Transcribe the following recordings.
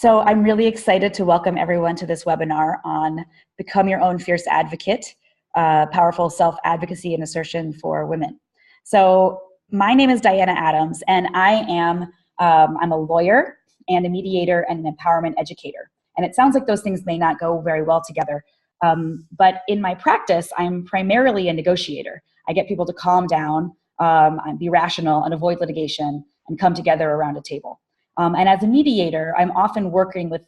So I'm really excited to welcome everyone to this webinar on Become Your Own Fierce Advocate, Powerful Self-Advocacy and Assertion for Women. So my name is Diana Adams, and I'm a lawyer and a mediator and an empowerment educator. And it sounds like those things may not go very well together. But in my practice, I'm primarily a negotiator. I get people to calm down, and be rational and avoid litigation and come together around a table. And as a mediator, I'm often working with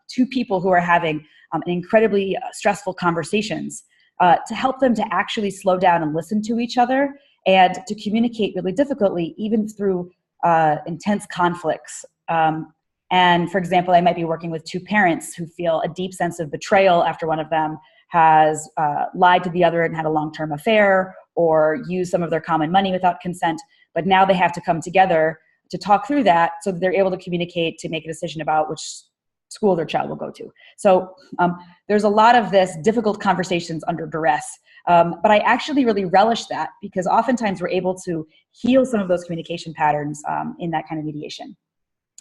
two people who are having an incredibly stressful conversations to help them to actually slow down and listen to each other and to communicate really difficultly, even through intense conflicts. And for example, I might be working with two parents who feel a deep sense of betrayal after one of them has lied to the other and had a long-term affair or used some of their common money without consent, but now they have to come together to talk through that so that they're able to communicate to make a decision about which school their child will go to. So there's a lot of this difficult conversations under duress, but I actually really relish that because oftentimes we're able to heal some of those communication patterns in that kind of mediation.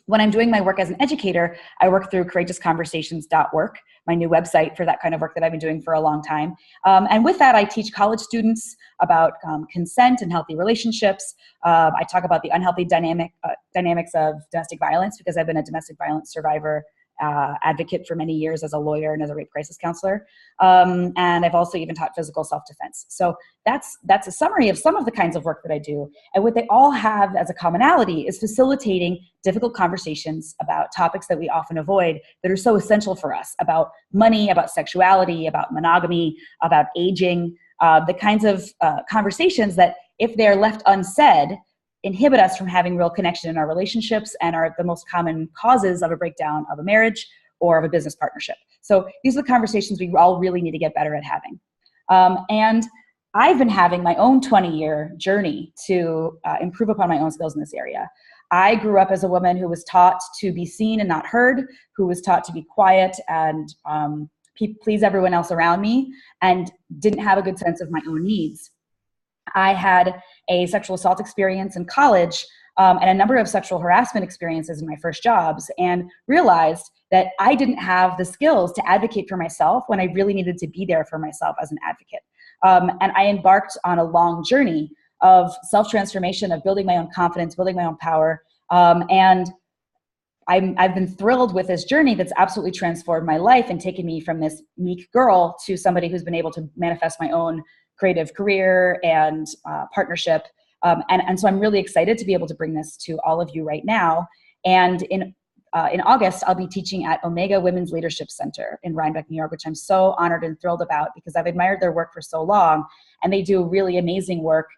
When I'm doing my work as an educator, I work through courageousconversations.org, my new website for that kind of work that I've been doing for a long time. And with that, I teach college students about consent and healthy relationships. I talk about the unhealthy dynamics of domestic violence because I've been a domestic violence survivor advocate for many years as a lawyer and as a rape crisis counselor. And I've also even taught physical self-defense. So that's a summary of some of the kinds of work that I do. And what they all have as a commonality is facilitating difficult conversations about topics that we often avoid that are so essential for us, about money, about sexuality, about monogamy, about aging, the kinds of conversations that if they're left unsaid, inhibit us from having real connection in our relationships and are the most common causes of a breakdown of a marriage or of a business partnership. So these are the conversations we all really need to get better at having. And I've been having my own 20-year journey to improve upon my own skills in this area. I grew up as a woman who was taught to be seen and not heard, who was taught to be quiet and please everyone else around me, and didn't have a good sense of my own needs. I had a sexual assault experience in college and a number of sexual harassment experiences in my first jobs, and realized that I didn't have the skills to advocate for myself when I really needed to be there for myself as an advocate. And I embarked on a long journey of self-transformation, of building my own confidence, building my own power. And I've been thrilled with this journey that's absolutely transformed my life and taken me from this meek girl to somebody who's been able to manifest my own creative career and partnership. And so I'm really excited to be able to bring this to all of you right now. And in August, I'll be teaching at Omega Women's Leadership Center in Rhinebeck, New York, which I'm so honored and thrilled about because I've admired their work for so long. And they do really amazing work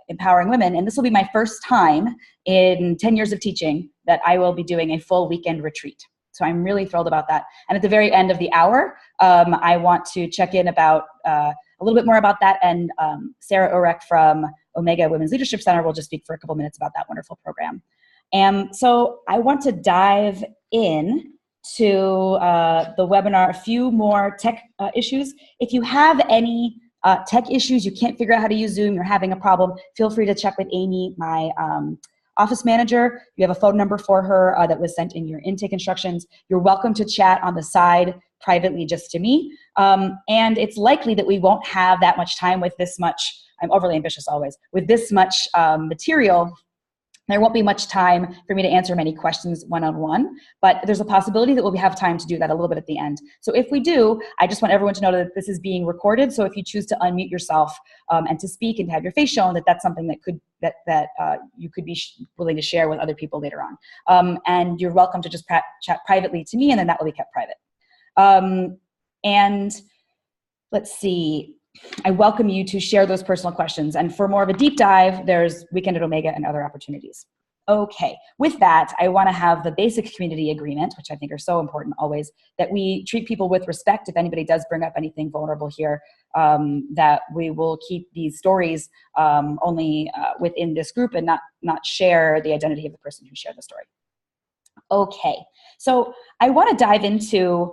empowering women. And this will be my first time in 10 years of teaching that I will be doing a full weekend retreat. So I'm really thrilled about that. And at the very end of the hour, I want to check in about a little bit more about that. And Sarah Urek from Omega Women's Leadership Center will just speak for a couple minutes about that wonderful program. And so I want to dive in to the webinar, a few more tech issues. If you have any tech issues, you can't figure out how to use Zoom, you're having a problem, feel free to check with Amy, my office manager. You have a phone number for her that was sent in your intake instructions. You're welcome to chat on the side privately just to me. And it's likely that we won't have that much time with this much, I'm overly ambitious always, with this much material. There won't be much time for me to answer many questions one-on-one, but there's a possibility that we'll have time to do that a little bit at the end. So if we do, I just want everyone to know that this is being recorded. So if you choose to unmute yourself and to speak and to have your face shown, that's something that you could be willing to share with other people later on. And you're welcome to just chat privately to me, and then that will be kept private. And let's see. I welcome you to share those personal questions. And for more of a deep dive, there's Weekend at Omega and other opportunities. Okay, with that, I want to have the basic community agreement, which I think are so important always, that we treat people with respect. If anybody does bring up anything vulnerable here, that we will keep these stories only within this group and not share the identity of the person who shared the story. Okay, so I want to dive into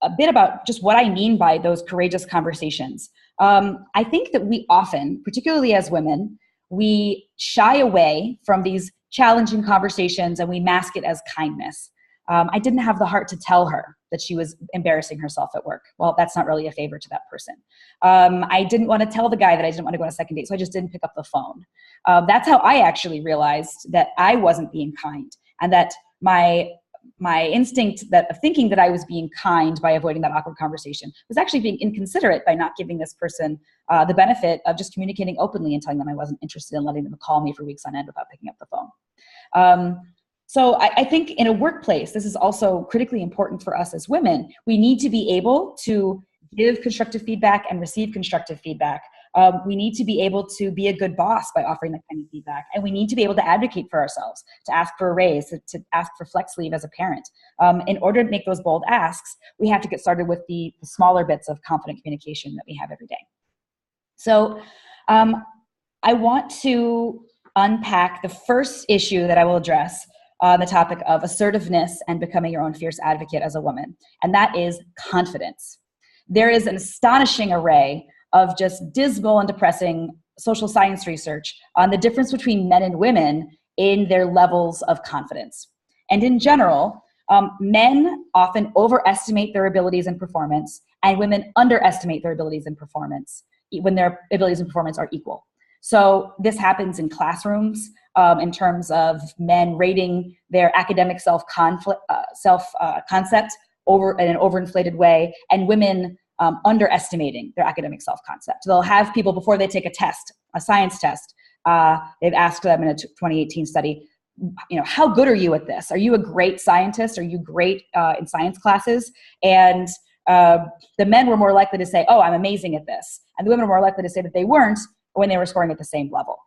a bit about just what I mean by those courageous conversations. I think that we often, particularly as women, we shy away from these challenging conversations and we mask it as kindness. I didn't have the heart to tell her that she was embarrassing herself at work. Well, that's not really a favor to that person. I didn't want to tell the guy that I didn't want to go on a second date, so I just didn't pick up the phone. That's how I actually realized that I wasn't being kind, and that my instinct of thinking that I was being kind by avoiding that awkward conversation was actually being inconsiderate by not giving this person the benefit of just communicating openly and telling them I wasn't interested in letting them call me for weeks on end without picking up the phone. So I think in a workplace, this is also critically important for us as women. We need to be able to give constructive feedback and receive constructive feedback. We need to be able to be a good boss by offering that kind of feedback. And we need to be able to advocate for ourselves, to ask for a raise, to ask for flex leave as a parent. In order to make those bold asks, we have to get started with the smaller bits of confident communication that we have every day. So I want to unpack the first issue that I will address on the topic of assertiveness and becoming your own fierce advocate as a woman, and that is confidence. There is an astonishing array of just dismal and depressing social science research on the difference between men and women in their levels of confidence. And in general, men often overestimate their abilities and performance, and women underestimate their abilities and performance when their abilities and performance are equal. So this happens in classrooms in terms of men rating their academic self-concept in an overinflated way, and women underestimating their academic self-concept. They'll have people, before they take a test, a science test, they've asked them in a 2018 study, how good are you at this? Are you a great scientist? Are you great in science classes? And the men were more likely to say, oh, I'm amazing at this. And the women were more likely to say that they weren't when they were scoring at the same level.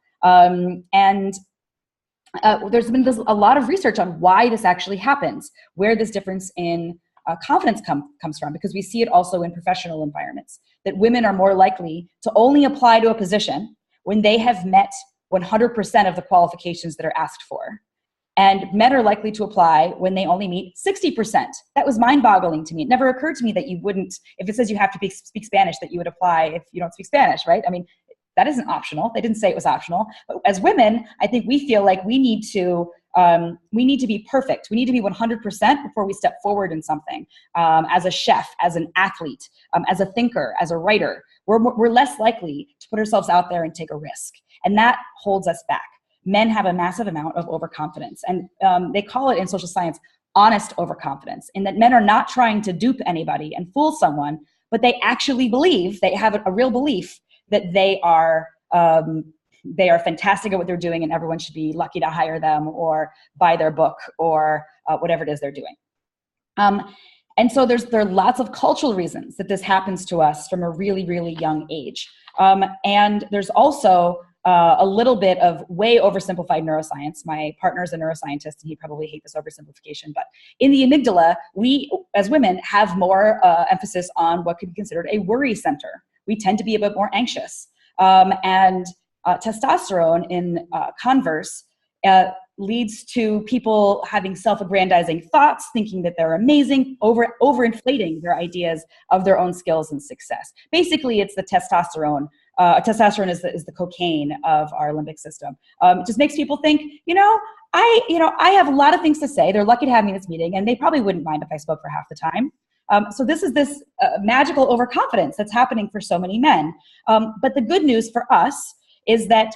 There's been a lot of research on why this actually happens, where this difference in confidence comes from, because we see it also in professional environments, that women are more likely to only apply to a position when they have met 100% of the qualifications that are asked for. And men are likely to apply when they only meet 60%. That was mind-boggling to me. It never occurred to me that you wouldn't, if it says you have to speak Spanish, that you would apply if you don't speak Spanish, right? I mean, that isn't optional. They didn't say it was optional. But as women, I think we feel like we need to be perfect. We need to be 100% before we step forward in something. As a chef, as an athlete, as a thinker, as a writer, we're less likely to put ourselves out there and take a risk. And that holds us back. Men have a massive amount of overconfidence. And they call it in social science honest overconfidence, in that men are not trying to dupe anybody and fool someone, but they actually believe, they have a real belief that they are fantastic at what they're doing and everyone should be lucky to hire them or buy their book or whatever it is they're doing. And so there are lots of cultural reasons that this happens to us from a really, really young age. And there's also a little bit of way oversimplified neuroscience. My partner's a neuroscientist, and he'd probably hate this oversimplification. But in the amygdala, we, as women, have more emphasis on what could be considered a worry center. We tend to be a bit more anxious. And testosterone, in converse, leads to people having self-aggrandizing thoughts, thinking that they're amazing, overinflating their ideas of their own skills and success. Basically, it's the testosterone. Testosterone is the cocaine of our limbic system. It just makes people think, I have a lot of things to say. They're lucky to have me in this meeting, and they probably wouldn't mind if I spoke for half the time. So this is this magical overconfidence that's happening for so many men. But the good news for us is that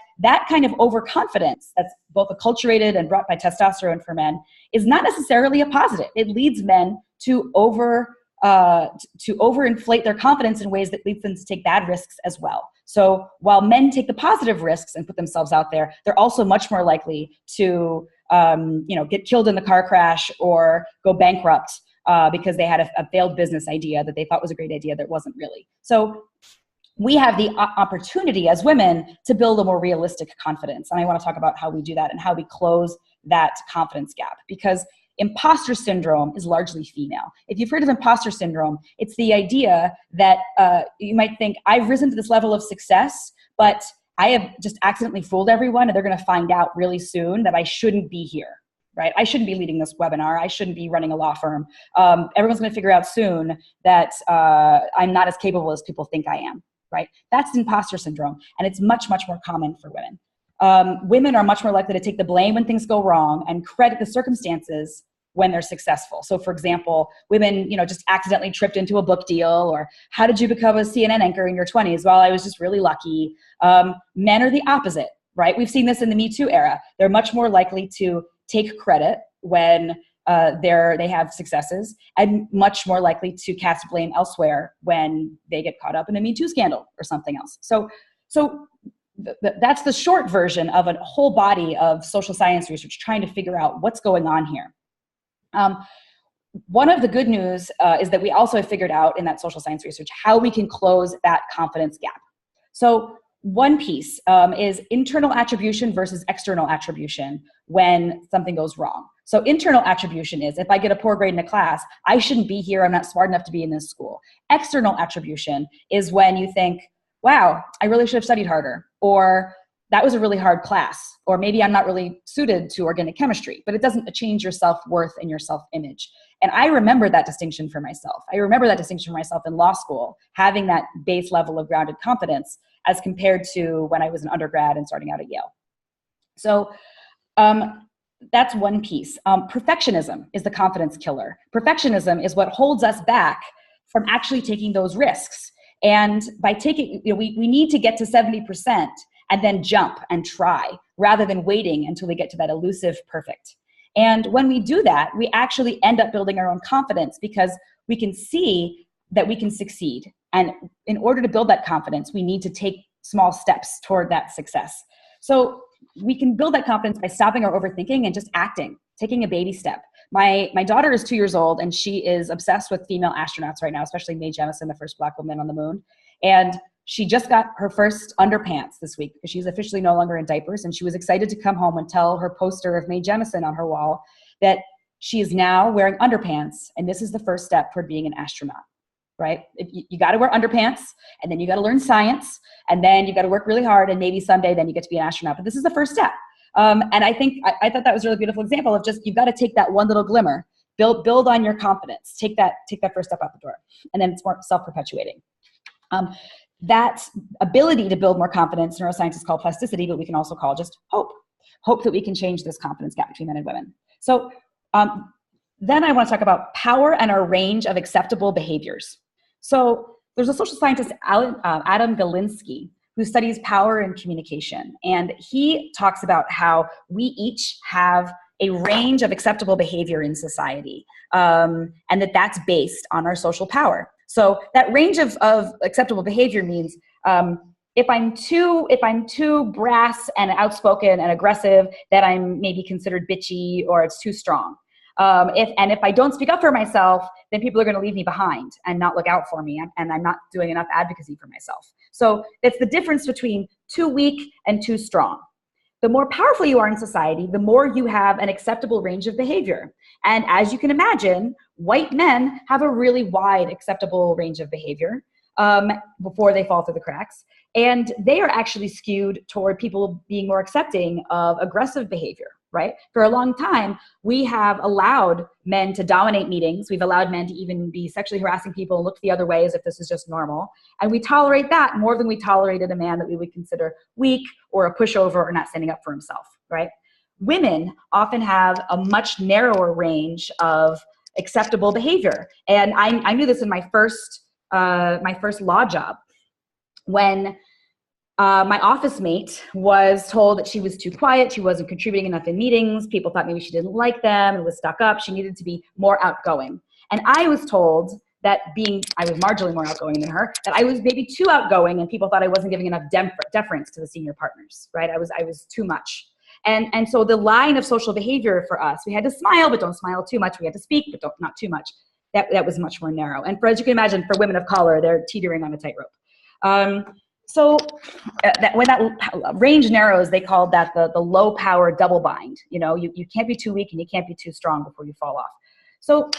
kind of overconfidence that's both acculturated and brought by testosterone for men is not necessarily a positive. It leads men to overinflate their confidence in ways that leads them to take bad risks as well. So while men take the positive risks and put themselves out there, they're also much more likely to get killed in the car crash or go bankrupt because they had a failed business idea that they thought was a great idea that wasn't really. So we have the opportunity as women to build a more realistic confidence. And I want to talk about how we do that and how we close that confidence gap, because imposter syndrome is largely female. If you've heard of imposter syndrome, it's the idea that you might think, I've risen to this level of success, but I have just accidentally fooled everyone, and they're going to find out really soon that I shouldn't be here, right? I shouldn't be leading this webinar. I shouldn't be running a law firm. Everyone's going to figure out soon that I'm not as capable as people think I am, right? That's imposter syndrome, and it's much, much more common for women. women are much more likely to take the blame when things go wrong and credit the circumstances when they're successful. So for example, women, just accidentally tripped into a book deal, or how did you become a CNN anchor in your 20s? Well, I was just really lucky. Men are the opposite, right? We've seen this in the Me Too era. They're much more likely to take credit when they have successes, and much more likely to cast blame elsewhere when they get caught up in a Me Too scandal or something else. So that's the short version of a whole body of social science research trying to figure out what's going on here. One of the good news is that we also have figured out in that social science research how we can close that confidence gap. So one piece is internal attribution versus external attribution when something goes wrong. So internal attribution is, if I get a poor grade in a class, I shouldn't be here, I'm not smart enough to be in this school. External attribution is when you think, wow, I really should have studied harder, or that was a really hard class, or maybe I'm not really suited to organic chemistry, but it doesn't change your self-worth and your self-image. And I remember that distinction for myself. I remember that distinction for myself in law school, having that base level of grounded confidence as compared to when I was an undergrad and starting out at Yale. So that's one piece. Perfectionism is the confidence killer. Perfectionism is what holds us back from actually taking those risks. And by taking, we need to get to 70% and then jump and try, rather than waiting until we get to that elusive perfect. And when we do that, we actually end up building our own confidence, because we can see that we can succeed. And in order to build that confidence, we need to take small steps toward that success. So we can build that confidence by stopping our overthinking and just acting, taking a baby step. My daughter is 2 years old, and she is obsessed with female astronauts right now, especially Mae Jemison, the first Black woman on the moon. And she just got her first underpants this week because she's officially no longer in diapers. And she was excited to come home and tell her poster of Mae Jemison on her wall that she is now wearing underpants. And this is the first step toward being an astronaut, right? You got to wear underpants, and then you got to learn science, and then you got to work really hard, and maybe someday then you get to be an astronaut. But this is the first step. And I think I thought that was a really beautiful example of just, you've got to take that one little glimmer, build on your confidence, take that first step out the door, and then it's more self-perpetuating. That ability to build more confidence, neuroscientists call plasticity, but we can also call just hope that we can change this confidence gap between men and women. So then I want to talk about power and our range of acceptable behaviors. So there's a social scientist, Adam Galinsky, who studies power and communication. And he talks about how we each have a range of acceptable behavior in society, and that's based on our social power. So that range of acceptable behavior means if I'm too brass and outspoken and aggressive, that I'm maybe considered bitchy, or it's too strong. If I don't speak up for myself, then people are going to leave me behind and not look out for me, and I'm not doing enough advocacy for myself. So it's the difference between too weak and too strong. The more powerful you are in society, the more you have an acceptable range of behavior. And as you can imagine, white men have a really wide acceptable range of behavior before they fall through the cracks. And they are actually skewed toward people being more accepting of aggressive behavior, right? For a long time, we have allowed men to dominate meetings. We've allowed men to even be sexually harassing people and look the other way as if this is just normal. And we tolerate that more than we tolerated a man that we would consider weak or a pushover or not standing up for himself, right? Women often have a much narrower range of acceptable behavior. And I knew this in my first law job, when my office mate was told that she was too quiet, she wasn't contributing enough in meetings, people thought maybe she didn't like them and was stuck up, she needed to be more outgoing. And I was told that I was marginally more outgoing than her, that I was maybe too outgoing, and people thought I wasn't giving enough deference to the senior partners, right? I was too much. And so the line of social behavior for us, we had to smile, but don't smile too much. We had to speak, but not too much. That was much more narrow. And as you can imagine, for women of color, they're teetering on a tightrope. When that range narrows, they called that the low power double bind. You can't be too weak and you can't be too strong before you fall off. So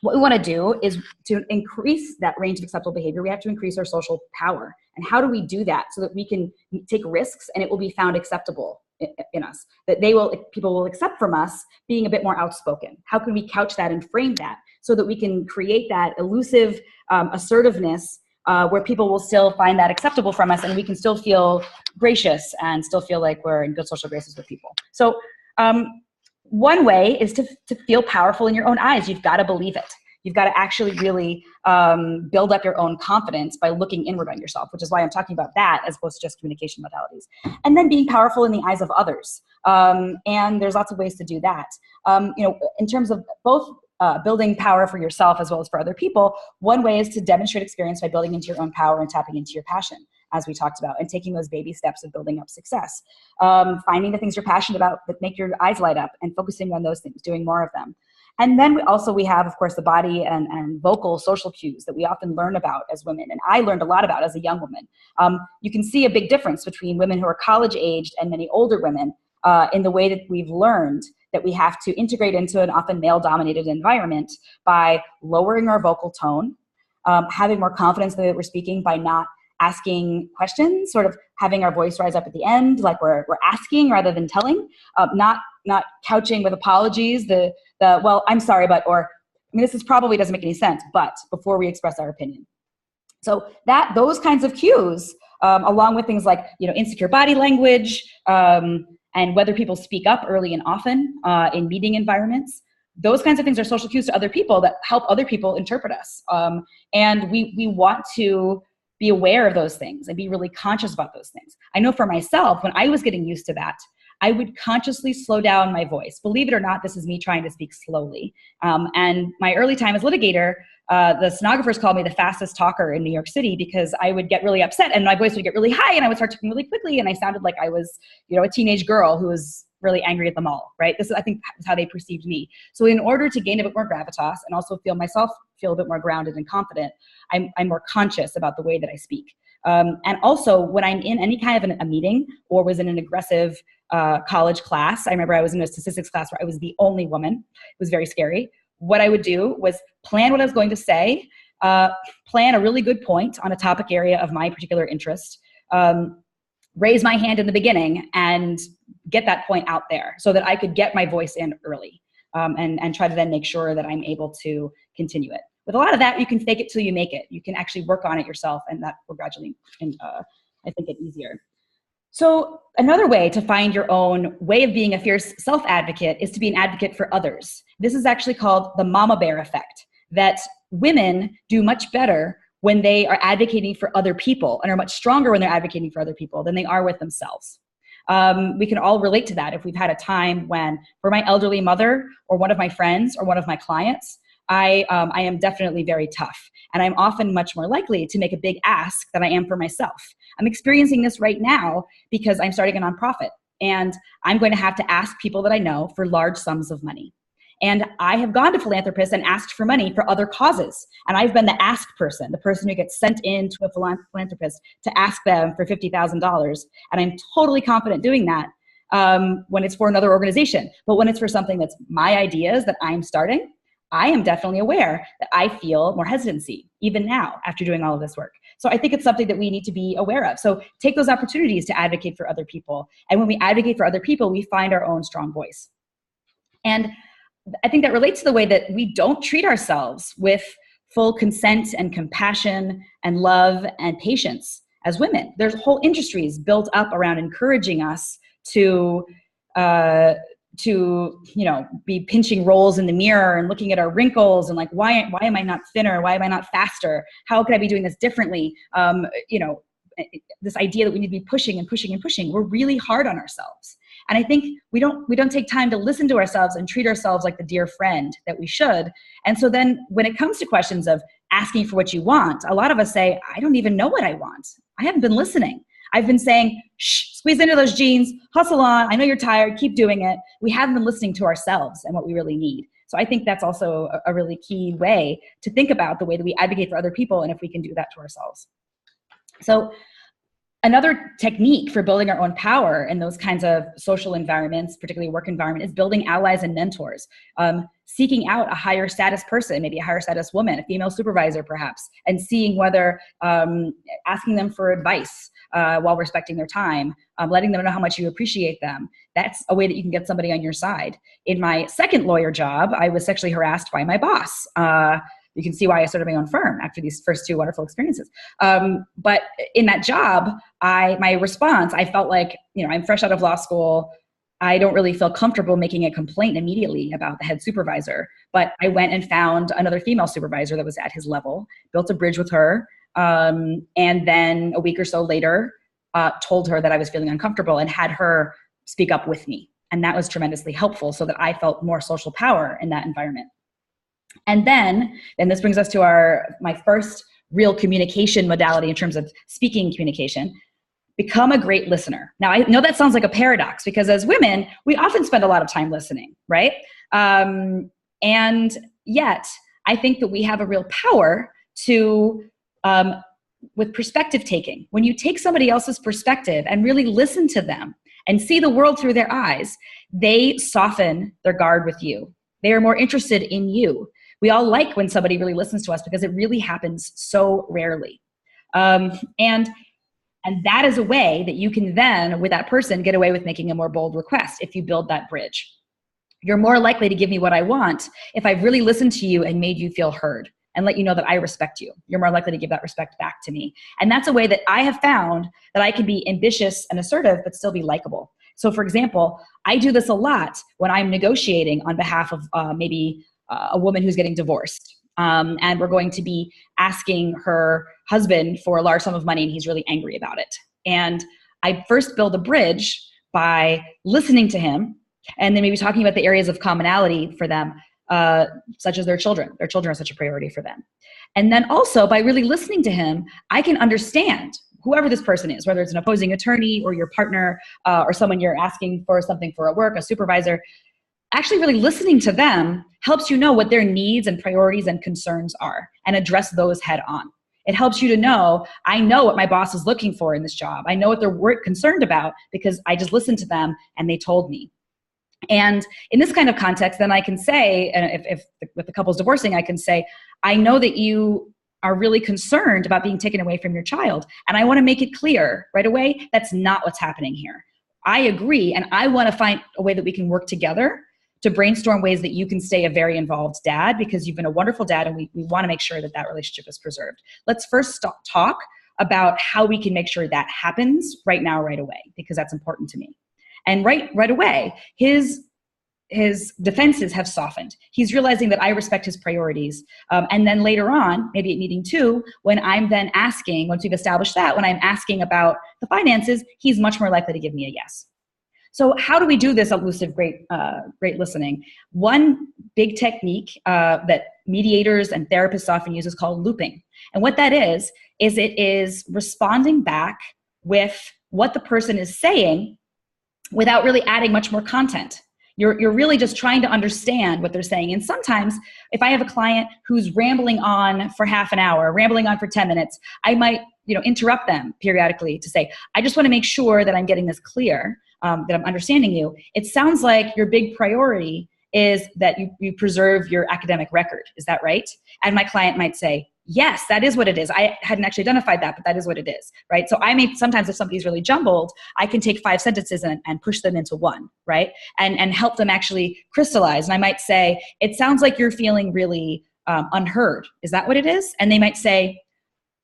what we want to do is to increase that range of acceptable behavior. We have to increase our social power. And how do we do that so that we can take risks and it will be found acceptable in us, that people will accept from us being a bit more outspoken? How can we couch that and frame that so that we can create that elusive assertiveness where people will still find that acceptable from us, and we can still feel gracious and still feel like we're in good social graces with people. So one way is to feel powerful in your own eyes. You've got to believe it. You've got to actually really build up your own confidence by looking inward on yourself, which is why I'm talking about that as opposed to just communication modalities. And then being powerful in the eyes of others. And there's lots of ways to do that. In terms of both building power for yourself as well as for other people, one way is to demonstrate experience by building into your own power and tapping into your passion, as we talked about, and taking those baby steps of building up success. Finding the things you're passionate about that make your eyes light up and focusing on those things, doing more of them. And then we have, of course, the body and vocal social cues that we often learn about as women. And I learned a lot about as a young woman. You can see a big difference between women who are college aged and many older women in the way that we've learned that we have to integrate into an often male-dominated environment by lowering our vocal tone, having more confidence in the way that we're speaking by not asking questions, sort of having our voice rise up at the end, like we're asking rather than telling, not couching with apologies, well, I'm sorry, but, or, this is probably doesn't make any sense, but, before we express our opinion. So those kinds of cues, along with things like, insecure body language, and whether people speak up early and often in meeting environments, those kinds of things are social cues to other people that help other people interpret us. And we want to be aware of those things and be really conscious about those things. I know for myself, when I was getting used to that, I would consciously slow down my voice. Believe it or not, this is me trying to speak slowly. And my early time as litigator, the stenographers called me the fastest talker in New York City because I would get really upset and my voice would get really high and I would start talking really quickly and I sounded like I was, a teenage girl who was really angry at them all, right? This is, I think, is how they perceived me. So in order to gain a bit more gravitas and also feel a bit more grounded and confident, I'm more conscious about the way that I speak. And also when I'm in any kind of a meeting or was in an aggressive college class, I remember I was in a statistics class where I was the only woman. It was very scary. What I would do was plan what I was going to say, plan a really good point on a topic area of my particular interest, raise my hand in the beginning and get that point out there so that I could get my voice in early, and try to then make sure that I'm able to continue it. With a lot of that, you can fake it till you make it. You can actually work on it yourself, and that will gradually, I think, get easier. So another way to find your own way of being a fierce self-advocate is to be an advocate for others. This is actually called the mama bear effect, that women do much better when they are advocating for other people and are much stronger when they're advocating for other people than they are with themselves. We can all relate to that if we've had a time when, for my elderly mother or one of my friends or one of my clients, I am definitely very tough. And I'm often much more likely to make a big ask than I am for myself. I'm experiencing this right now because I'm starting a nonprofit and I'm going to have to ask people that I know for large sums of money. And I have gone to philanthropists and asked for money for other causes. And I've been the ask person, the person who gets sent in to a philanthropist to ask them for $50,000. And I'm totally confident doing that when it's for another organization. But when it's for something that's my ideas that I'm starting, I am definitely aware that I feel more hesitancy, even now, after doing all of this work. So I think it's something that we need to be aware of. So take those opportunities to advocate for other people. And when we advocate for other people, we find our own strong voice. And I think that relates to the way that we don't treat ourselves with full consent and compassion and love and patience as women. There's whole industries built up around encouraging us to be pinching rolls in the mirror and looking at our wrinkles and like, why am I not thinner? Why am I not faster? How could I be doing this differently? This idea that we need to be pushing and pushing and pushing. We're really hard on ourselves. And I think we don't take time to listen to ourselves and treat ourselves like the dear friend that we should. And so then when it comes to questions of asking for what you want, a lot of us say, I don't even know what I want. I haven't been listening. I've been saying, shh, squeeze into those jeans, hustle on. I know you're tired, keep doing it. We haven't been listening to ourselves and what we really need. So I think that's also a really key way to think about the way that we advocate for other people and if we can do that to ourselves. So another technique for building our own power in those kinds of social environments, particularly work environment, is building allies and mentors. Seeking out a higher status person, maybe a higher status woman, a female supervisor perhaps, and seeing whether asking them for advice while respecting their time, letting them know how much you appreciate them. That's a way that you can get somebody on your side. In my second lawyer job, I was sexually harassed by my boss. You can see why I started my own firm after these first two wonderful experiences. But in that job, my response, I felt like, I'm fresh out of law school. I don't really feel comfortable making a complaint immediately about the head supervisor, but I went and found another female supervisor that was at his level, built a bridge with her, and then a week or so later, told her that I was feeling uncomfortable and had her speak up with me. And that was tremendously helpful so that I felt more social power in that environment. And then this brings us to my first real communication modality in terms of speaking communication. Become a great listener. Now, I know that sounds like a paradox because as women, we often spend a lot of time listening, right? And yet, I think that we have a real power to, with perspective taking. When you take somebody else's perspective and really listen to them and see the world through their eyes, they soften their guard with you. They are more interested in you. We all like when somebody really listens to us because it really happens so rarely. And that is a way that you can then, with that person, get away with making a more bold request if you build that bridge. You're more likely to give me what I want if I've really listened to you and made you feel heard and let you know that I respect you. You're more likely to give that respect back to me. And that's a way that I have found that I can be ambitious and assertive, but still be likable. So for example, I do this a lot when I'm negotiating on behalf of maybe a woman who's getting divorced. And we're going to be asking her husband for a large sum of money and he's really angry about it. And I first build a bridge by listening to him and then maybe talking about the areas of commonality for them, such as their children. Their children are such a priority for them. And then also by really listening to him, I can understand whoever this person is, whether it's an opposing attorney or your partner or someone you're asking for something for at work, a supervisor. Actually really listening to them helps you know what their needs and priorities and concerns are and address those head on. It helps you to know, I know what my boss is looking for in this job. I know what they're concerned about because I just listened to them and they told me. And in this kind of context, then I can say, and if with the couple's divorcing, I can say, I know that you are really concerned about being taken away from your child. And I want to make it clear right away, that's not what's happening here. I agree. And I want to find a way that we can work together to brainstorm ways that you can stay a very involved dad because you've been a wonderful dad and we want to make sure that that relationship is preserved. Let's first talk about how we can make sure that happens right now, right away, because that's important to me. And right away, his defenses have softened. He's realizing that I respect his priorities. And then later on, maybe at meeting 2, when I'm then asking, once we've established that, when I'm asking about the finances, he's much more likely to give me a yes. So how do we do this elusive great listening? One big technique that mediators and therapists often use is called looping. And what that is it is responding back with what the person is saying without really adding much more content. You're really just trying to understand what they're saying. And sometimes if I have a client who's rambling on for half an hour, rambling on for 10 minutes, I might interrupt them periodically to say, I just want to make sure that I'm getting this clear. That I'm understanding you. It sounds like your big priority is that you preserve your academic record. Is that right? And my client might say, yes, that is what it is. I hadn't actually identified that, but that is what it is, right? So I may sometimes, if somebody's really jumbled, I can take 5 sentences and push them into one, right? And help them actually crystallize. And I might say, it sounds like you're feeling really unheard. Is that what it is? And they might say,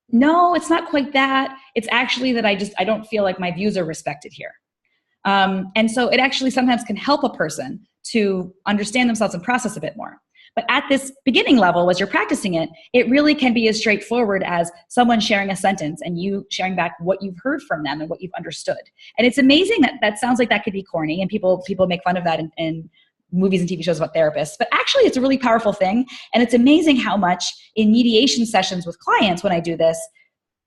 no, it's not quite that. It's actually that I don't feel like my views are respected here. And so it actually sometimes can help a person to understand themselves and process a bit more. But at this beginning level, as you're practicing it, it really can be as straightforward as someone sharing a sentence and you sharing back what you've heard from them and what you've understood. And it's amazing that sounds like that could be corny, and people make fun of that in movies and TV shows about therapists. But actually, it's a really powerful thing. And it's amazing how much in mediation sessions with clients, when I do this,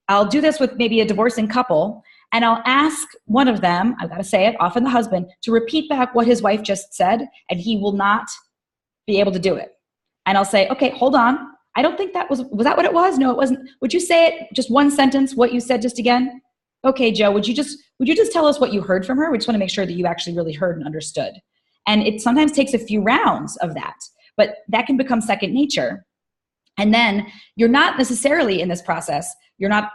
I'll do this with maybe a divorcing couple, and I'll ask one of them, I've got to say it, often the husband, to repeat back what his wife just said, and he will not be able to do it. And I'll say, okay, hold on. I don't think was that what it was? No, it wasn't. Would you say it, just one sentence, what you said just again? Okay, Joe, would you just tell us what you heard from her? We just want to make sure that you actually really heard and understood. And it sometimes takes a few rounds of that, but that can become second nature. And then you're not necessarily in this process, you're not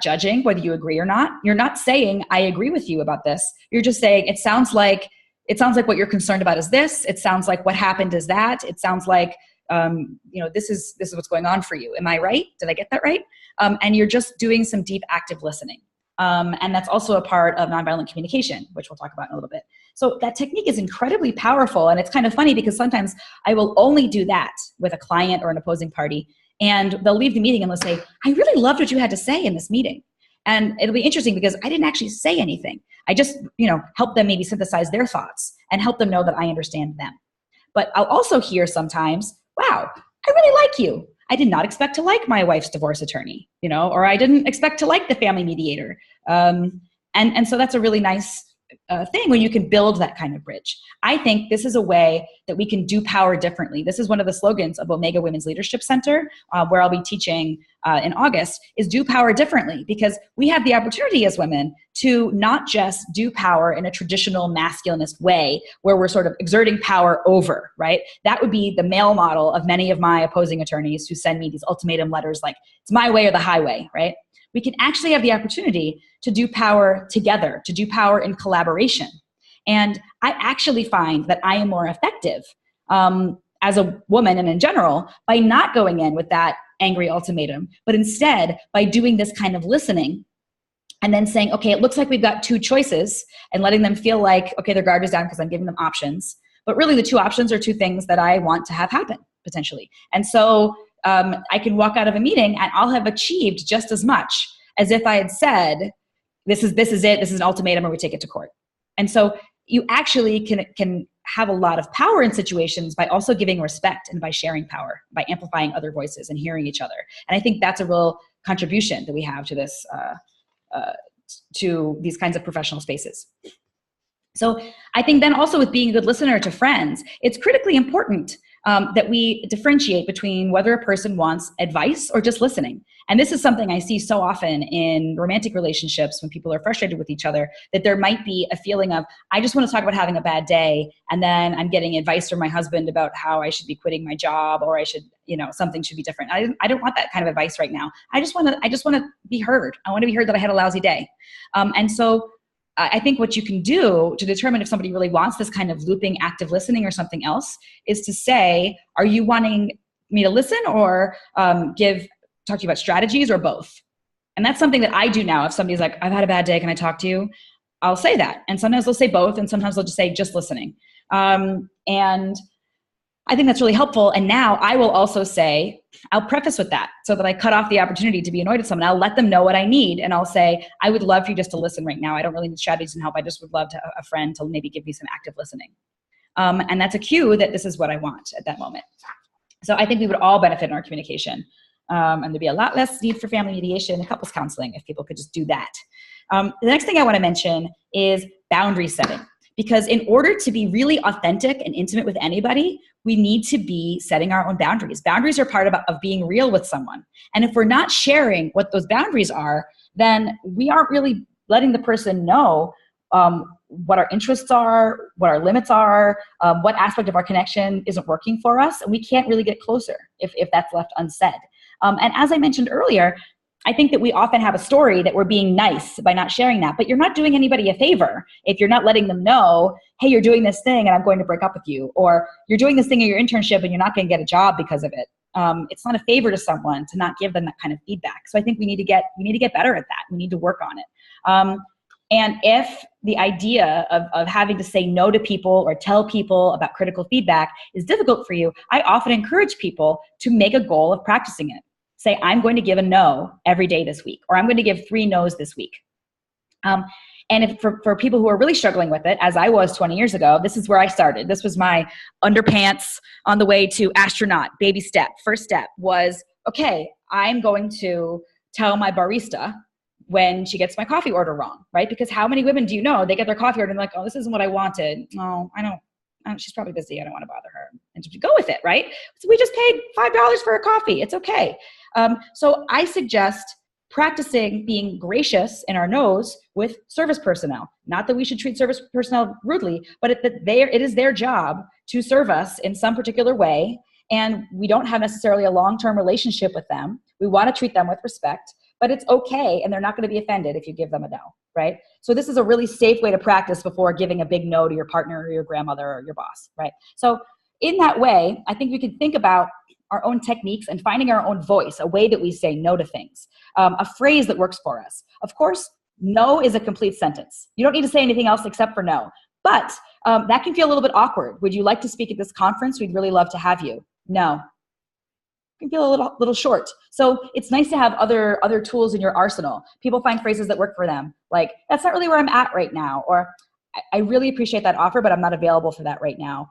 judging whether you agree or not. You're not saying, I agree with you about this. You're just saying, it sounds like what you're concerned about is this. It sounds like what happened is that. It sounds like this is what's going on for you. Am I right? Did I get that right? And you're just doing some deep active listening. And that's also a part of nonviolent communication, which we'll talk about in a little bit. So that technique is incredibly powerful. And it's kind of funny because sometimes I will only do that with a client or an opposing party. And they'll leave the meeting and they'll say, I really loved what you had to say in this meeting. And it'll be interesting because I didn't actually say anything. I just, help them maybe synthesize their thoughts and help them know that I understand them. But I'll also hear sometimes, wow, I really like you. I did not expect to like my wife's divorce attorney, or I didn't expect to like the family mediator. And so that's a really nice thing when you can build that kind of bridge. I think this is a way that we can do power differently. This is one of the slogans of Omega Women's Leadership Center, where I'll be teaching in August, is do power differently, because we have the opportunity as women to not just do power in a traditional masculinist way where we're sort of exerting power over, right? That would be the male model of many of my opposing attorneys who send me these ultimatum letters like, it's my way or the highway, right? We can actually have the opportunity to do power together, to do power in collaboration. And I actually find that I am more effective as a woman and in general by not going in with that angry ultimatum, but instead by doing this kind of listening and then saying, okay, it looks like we've got two choices, and letting them feel like, okay, their guard is down because I'm giving them options. But really the two options are two things that I want to have happen potentially. And so I can walk out of a meeting and I'll have achieved just as much as if I had said, this is it, this is an ultimatum, or we take it to court. And so you actually can have a lot of power in situations by also giving respect and by sharing power, by amplifying other voices and hearing each other. And I think that's a real contribution that we have to this, to these kinds of professional spaces. So I think then also with being a good listener to friends, it's critically important that we differentiate between whether a person wants advice or just listening. And this is something I see so often in romantic relationships when people are frustrated with each other, that there might be a feeling of, I just want to talk about having a bad day, and then I'm getting advice from my husband about how I should be quitting my job, or I should, something should be different. I don't want that kind of advice right now. I just want to be heard. I want to be heard that I had a lousy day. And so I think what you can do to determine if somebody really wants this kind of looping active listening or something else is to say, are you wanting me to listen or talk to you about strategies, or both? And that's something that I do now. If somebody's like, I've had a bad day, can I talk to you? I'll say that. And sometimes they'll say both, and sometimes they'll just say just listening. And I think that's really helpful. And now I will also say, I'll preface with that so that I cut off the opportunity to be annoyed at someone. I'll let them know what I need. And I'll say, I would love for you just to listen right now. I don't really need strategies and help. I just would love a friend to maybe give me some active listening. And that's a cue that this is what I want at that moment. So I think we would all benefit in our communication. And there'd be a lot less need for family mediation and couples counseling if people could just do that. The next thing I want to mention is boundary setting. Because in order to be really authentic and intimate with anybody, we need to be setting our own boundaries. Boundaries are part of being real with someone. And if we're not sharing what those boundaries are, then we aren't really letting the person know what our interests are, what our limits are, what aspect of our connection isn't working for us. And we can't really get closer if that's left unsaid. And as I mentioned earlier, I think that we often have a story that we're being nice by not sharing that, but you're not doing anybody a favor if you're not letting them know, hey, you're doing this thing and I'm going to break up with you, or you're doing this thing in your internship and you're not going to get a job because of it. It's not a favor to someone to not give them that kind of feedback. So I think we need to get better at that. We need to work on it. And if the idea of having to say no to people or tell people about critical feedback is difficult for you, I often encourage people to make a goal of practicing it. Say, I'm going to give a no every day this week, or I'm going to give 3 no's this week. And if for people who are really struggling with it, as I was 20 years ago, this is where I started. This was my underpants on the way to astronaut. Baby step. First step was, okay, I'm going to tell my barista when she gets my coffee order wrong, right? Because how many women do you know, they get their coffee order and they're like, oh, this isn't what I wanted. No, I don't. She's probably busy. I don't want to bother her. And just go with it, right? So we just paid $5 for a coffee. It's okay. So I suggest practicing being gracious in our no's with service personnel. Not that we should treat service personnel rudely, but it is their job to serve us in some particular way. And we don't have necessarily a long-term relationship with them. We want to treat them with respect, but it's okay. And they're not going to be offended if you give them a no, right? So this is a really safe way to practice before giving a big no to your partner or your grandmother or your boss, right? So in that way, I think we can think about our own techniques and finding our own voice, a way that we say no to things, a phrase that works for us. Of course, no is a complete sentence. You don't need to say anything else except for no. But that can feel a little bit awkward. Would you like to speak at this conference? We'd really love to have you. No. Can feel a little short. So it's nice to have other tools in your arsenal. People find phrases that work for them, like, that's not really where I'm at right now, or I really appreciate that offer, but I'm not available for that right now.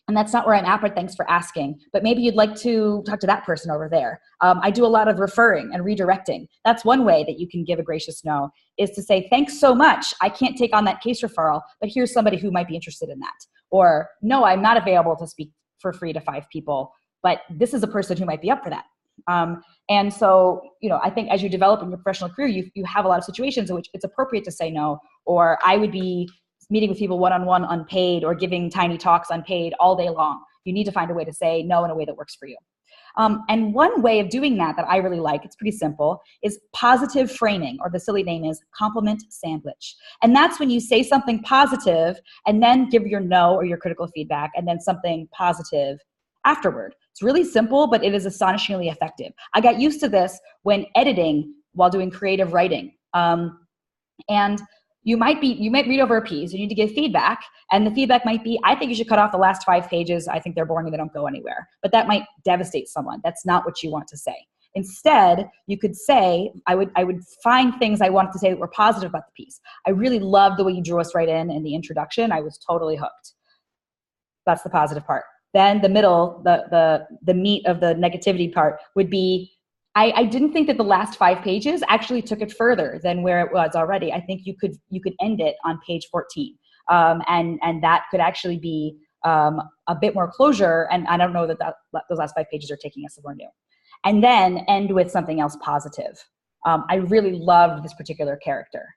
And that's not where I'm at, but thanks for asking. But maybe you'd like to talk to that person over there. I do a lot of referring and redirecting. That's one way that you can give a gracious no, is to say, thanks so much. I can't take on that case referral, but here's somebody who might be interested in that. Or, no, I'm not available to speak for free to 5 people, but this is a person who might be up for that. And so, I think as you develop in your professional career, you have a lot of situations in which it's appropriate to say no, or I would be meeting with people one-on-one unpaid, or giving tiny talks unpaid all day long. You need to find a way to say no in a way that works for you. And one way of doing that I really like, it's pretty simple, is positive framing, or the silly name is compliment sandwich. And that's when you say something positive and then give your no or your critical feedback, and then something positive afterward. It's really simple, but it is astonishingly effective. I got used to this when editing while doing creative writing. And you might read over a piece, you need to give feedback, and the feedback might be, I think you should cut off the last 5 pages. I think they're boring and they don't go anywhere. But that might devastate someone. That's not what you want to say. Instead, you could say, I would find things I wanted to say that were positive about the piece. I really loved the way you drew us right in the introduction. I was totally hooked. That's the positive part. Then the middle, the meat of the negativity part would be, I didn't think that the last 5 pages actually took it further than where it was already. I think you could end it on page 14. And that could actually be a bit more closure. And I don't know that those last 5 pages are taking us somewhere new. And then end with something else positive. I really loved this particular character.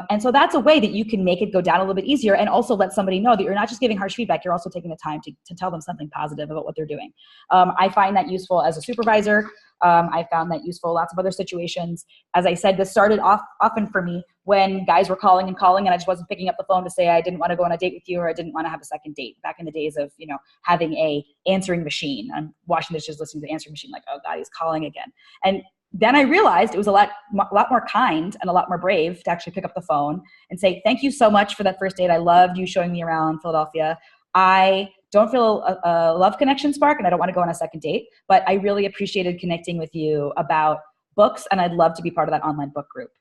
And so that's a way that you can make it go down a little bit easier, and also let somebody know that you're not just giving harsh feedback, you're also taking the time to tell them something positive about what they're doing. I find that useful as a supervisor. I found that useful in lots of other situations. As I said, this started often for me when guys were calling and I just wasn't picking up the phone to say I didn't want to go on a date with you, or I didn't want to have a second date. Back in the days of, having a answering machine. I'm washing dishes, listening to the answering machine, like, oh God, he's calling again. And then I realized it was a lot more kind and a lot more brave to actually pick up the phone and say, thank you so much for that first date. I loved you showing me around Philadelphia. I don't feel a love connection spark, and I don't want to go on a second date, but I really appreciated connecting with you about books, and I'd love to be part of that online book group.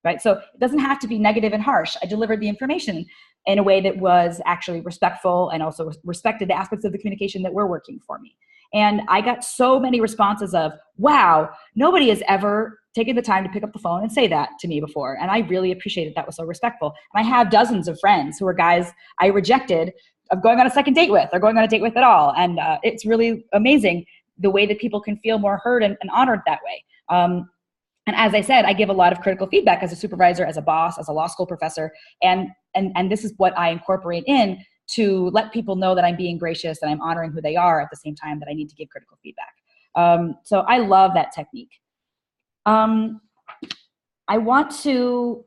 Right? So it doesn't have to be negative and harsh. I delivered the information in a way that was actually respectful, and also respected the aspects of the communication that were working for me. And I got so many responses of, wow, nobody has ever taken the time to pick up the phone and say that to me before. And I really appreciated that was so respectful. And I have dozens of friends who are guys I rejected of going on a second date with, or going on a date with at all. And it's really amazing the way that people can feel more heard and honored that way. And as I said, I give a lot of critical feedback as a supervisor, as a boss, as a law school professor. And this is what I incorporate in to let people know that I'm being gracious and I'm honoring who they are at the same time that I need to give critical feedback. So I love that technique. I want to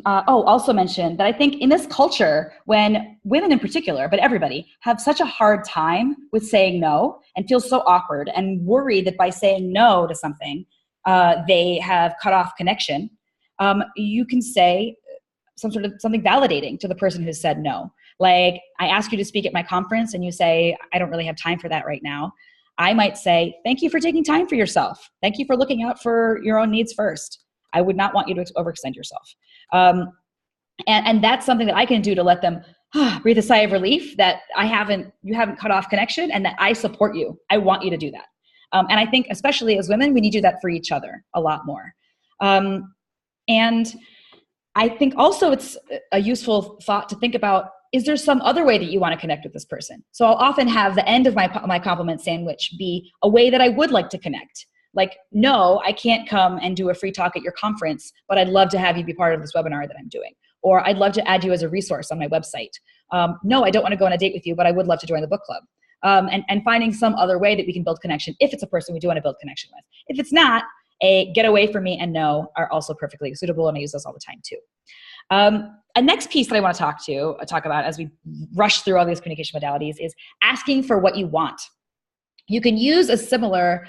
also mention that I think in this culture, when women in particular, but everybody, have such a hard time with saying no and feel so awkward and worried that by saying no to something, they have cut off connection, you can say something validating to the person who said no. Like, I ask you to speak at my conference and you say, I don't really have time for that right now. I might say, thank you for taking time for yourself. Thank you for looking out for your own needs first. I would not want you to overextend yourself. And that's something that I can do to let them breathe a sigh of relief that you haven't cut off connection, and that I support you. I want you to do that. And I think especially as women, we need to do that for each other a lot more. And I think also it's a useful thought to think about, is there some other way that you want to connect with this person? So I'll often have the end of my compliment sandwich be a way that I would like to connect. Like, no, I can't come and do a free talk at your conference, but I'd love to have you be part of this webinar that I'm doing. Or I'd love to add you as a resource on my website. No, I don't want to go on a date with you, but I would love to join the book club. And finding some other way that we can build connection if it's a person we do want to build connection with. If it's not, a get away from me and no are also perfectly suitable, and I use those all the time too. A next piece that I want to talk about as we rush through all these communication modalities is asking for what you want. You can use a similar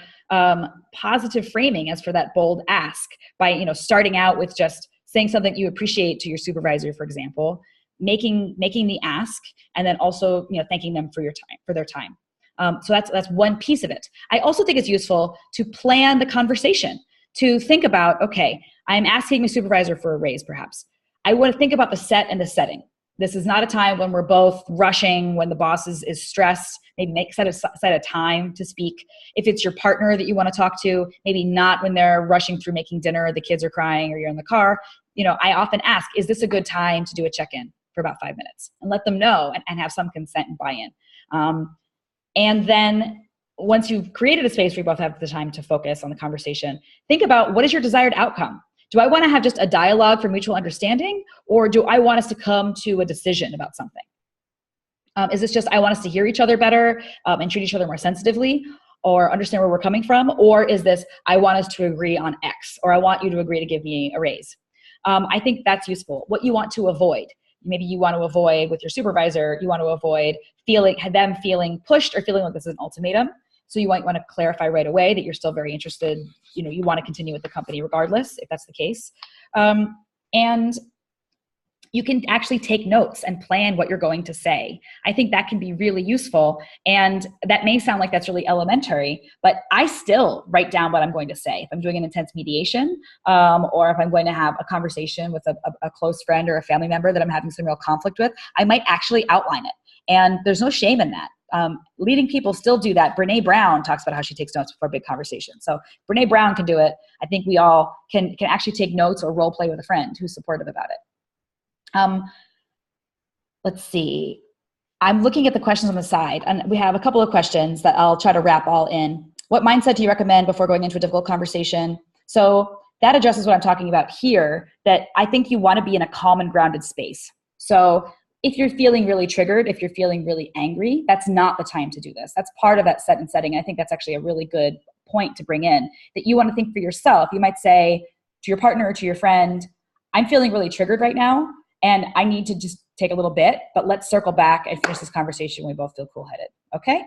positive framing as for that bold ask by, starting out with just saying something you appreciate to your supervisor, for example, making the ask, and then also, thanking them for their time. So that's one piece of it. I also think it's useful to plan the conversation, to think about, okay, I'm asking my supervisor for a raise, perhaps. I want to think about the set and the setting. This is not a time when we're both rushing, when the boss is stressed. Maybe set a time to speak. If it's your partner that you want to talk to, maybe not when they're rushing through making dinner, the kids are crying, or you're in the car. I often ask, is this a good time to do a check-in for about 5 minutes? And let them know and have some consent and buy-in. And then once you've created a space where you both have the time to focus on the conversation, think about, what is your desired outcome? Do I want to have just a dialogue for mutual understanding, or do I want us to come to a decision about something? Is this just, I want us to hear each other better and treat each other more sensitively, or understand where we're coming from? Or is this, I want us to agree on X, or I want you to agree to give me a raise? I think that's useful. What you want to avoid. Maybe you want to avoid with your supervisor, you want to avoid them feeling pushed or feeling like this is an ultimatum. So you might want to clarify right away that you're still very interested, you want to continue with the company regardless, if that's the case. And you can actually take notes and plan what you're going to say. I think that can be really useful. And that may sound like that's really elementary, but I still write down what I'm going to say. If I'm doing an intense mediation, or if I'm going to have a conversation with a close friend or a family member that I'm having some real conflict with, I might actually outline it. And there's no shame in that. Leading people still do that. Brene Brown talks about how she takes notes before big conversations. So Brene Brown can do it. I think we all can actually take notes or role play with a friend who's supportive about it. Let's see. I'm looking at the questions on the side, and we have a couple of questions that I'll try to wrap all in. What mindset do you recommend before going into a difficult conversation? So that addresses what I'm talking about here, that I think you want to be in a calm and grounded space. So if you're feeling really triggered, if you're feeling really angry, that's not the time to do this. That's part of that set and setting. I think that's actually a really good point to bring in, that you want to think for yourself. You might say to your partner or to your friend, I'm feeling really triggered right now, and I need to just take a little bit, but let's circle back and finish this conversation when we both feel cool-headed, okay?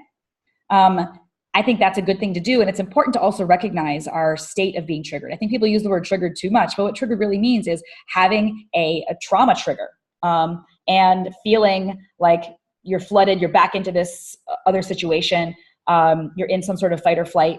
I think that's a good thing to do, and it's important to also recognize our state of being triggered. I think people use the word triggered too much, but what triggered really means is having a trauma trigger, and feeling like you're flooded, you're back into this other situation, you're in some sort of fight or flight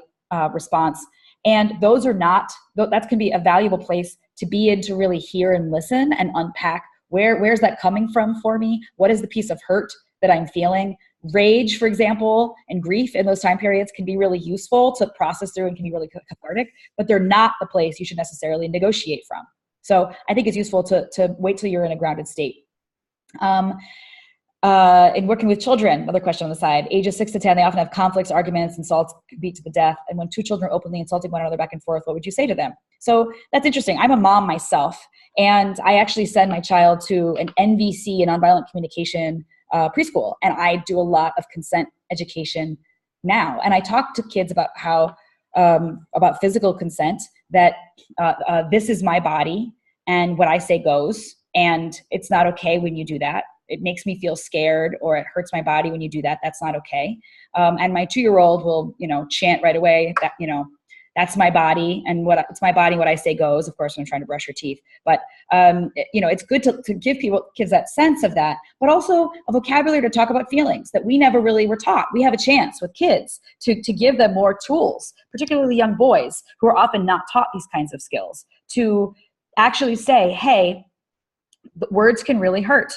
response. And those are not, that can be a valuable place to be in, to really hear and listen and unpack where's that coming from for me? What is the piece of hurt that I'm feeling? Rage, for example, and grief in those time periods can be really useful to process through and can be really cathartic, but they're not the place you should necessarily negotiate from. So I think it's useful to wait till you're in a grounded state. In working with children, another question on the side, ages 6 to 10, they often have conflicts, arguments, insults, beat to the death. And when two children are openly insulting one another back and forth, what would you say to them? So that's interesting. I'm a mom myself, and I actually send my child to an NVC, a nonviolent communication preschool. And I do a lot of consent education now. And I talk to kids about how, about physical consent, that this is my body and what I say goes. And it's not okay when you do that. It makes me feel scared, or it hurts my body when you do that. That's not okay. And my 2-year-old will, chant right away that, that's my body, and it's my body, what I say goes, of course, when I'm trying to brush her teeth. But, it's good to give kids that sense of that, but also a vocabulary to talk about feelings that we never really were taught. We have a chance with kids to give them more tools, particularly young boys who are often not taught these kinds of skills, to actually say, hey, the words can really hurt.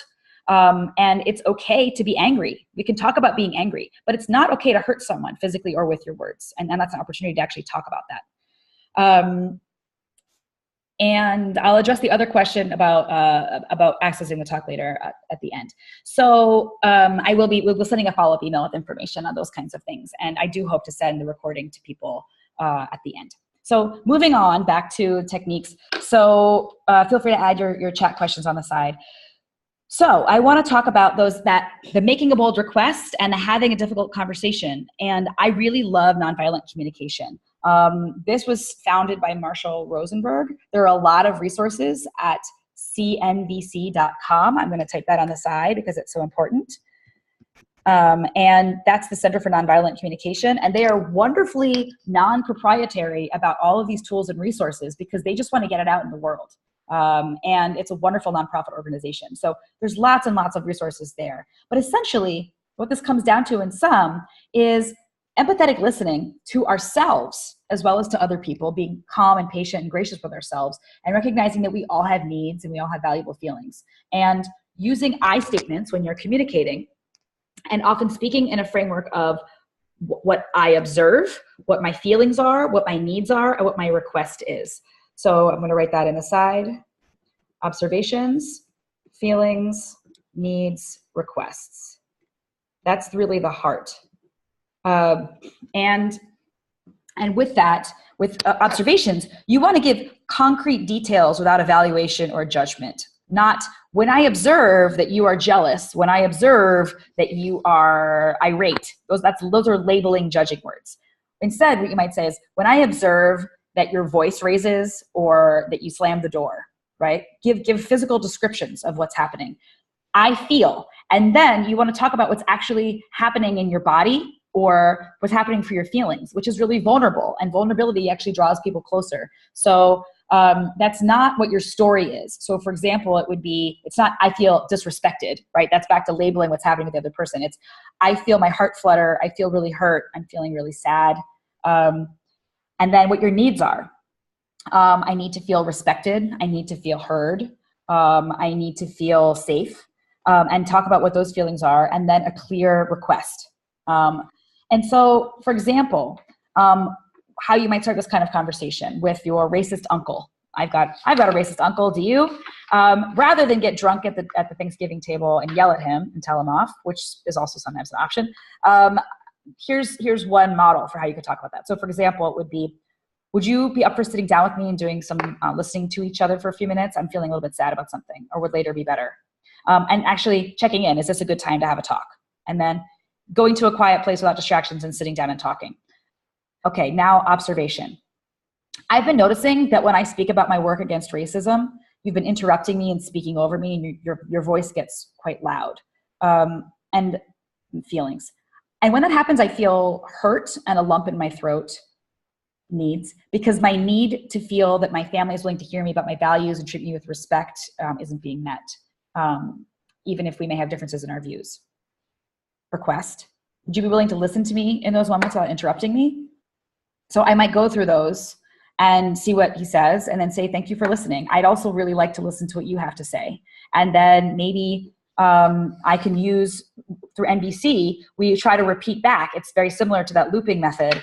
And it's okay to be angry. We can talk about being angry, but it's not okay to hurt someone physically or with your words. And that's an opportunity to actually talk about that. And I'll address the other question about accessing the talk later at the end. So we'll be sending a follow-up email with information on those kinds of things. And I do hope to send the recording to people at the end. So moving on back to techniques. So feel free to add your chat questions on the side. So I want to talk about the making a bold request and the having a difficult conversation. And I really love nonviolent communication. This was founded by Marshall Rosenberg. There are a lot of resources at cnvc.com. I'm going to type that on the side because it's so important. And that's the Center for Nonviolent Communication. And they are wonderfully non-proprietary about all of these tools and resources because they just want to get it out in the world. And it's a wonderful nonprofit organization. So there's lots and lots of resources there. But essentially, what this comes down to in sum is empathetic listening to ourselves as well as to other people, being calm and patient and gracious with ourselves, and recognizing that we all have needs and we all have valuable feelings. And using I statements when you're communicating, and often speaking in a framework of what I observe, what my feelings are, what my needs are, and what my request is. So I'm going to write that in the side. Observations, feelings, needs, requests. That's really the heart. And with that, with observations, you want to give concrete details without evaluation or judgment. Not when I observe that you are jealous, when I observe that you are irate. Those are labeling, judging words. Instead, what you might say is, when I observe that your voice raises or that you slam the door, right? Give physical descriptions of what's happening. I feel. And then you want to talk about what's actually happening in your body or what's happening for your feelings, which is really vulnerable. And vulnerability actually draws people closer. So that's not what your story is. So for example, it's not, I feel disrespected, right? That's back to labeling what's happening with the other person. It's, I feel my heart flutter. I feel really hurt. I'm feeling really sad. And then what your needs are. I need to feel respected. I need to feel heard. I need to feel safe. And talk about what those feelings are, and then a clear request. And so, for example, how you might start this kind of conversation with your racist uncle. I've got a racist uncle. Do you? Rather than get drunk at the Thanksgiving table and yell at him and tell him off, which is also sometimes an option. Here's one model for how you could talk about that. So, for example, it would be, would you be up for sitting down with me and doing some listening to each other for a few minutes? I'm feeling a little bit sad about something, or would later be better? And actually checking in, is this a good time to have a talk? And then going to a quiet place without distractions and sitting down and talking. Okay, now observation. I've been noticing that when I speak about my work against racism, you've been interrupting me and speaking over me, and your voice gets quite loud, and feelings. And when that happens, I feel hurt and a lump in my throat. Needs, because my need to feel that my family is willing to hear me about my values and treat me with respect isn't being met. Even if we may have differences in our views. Request. Would you be willing to listen to me in those moments without interrupting me? So I might go through those and see what he says and then say, thank you for listening. I'd also really like to listen to what you have to say. And then maybe I can use, through NVC, we try to repeat back. It's very similar to that looping method.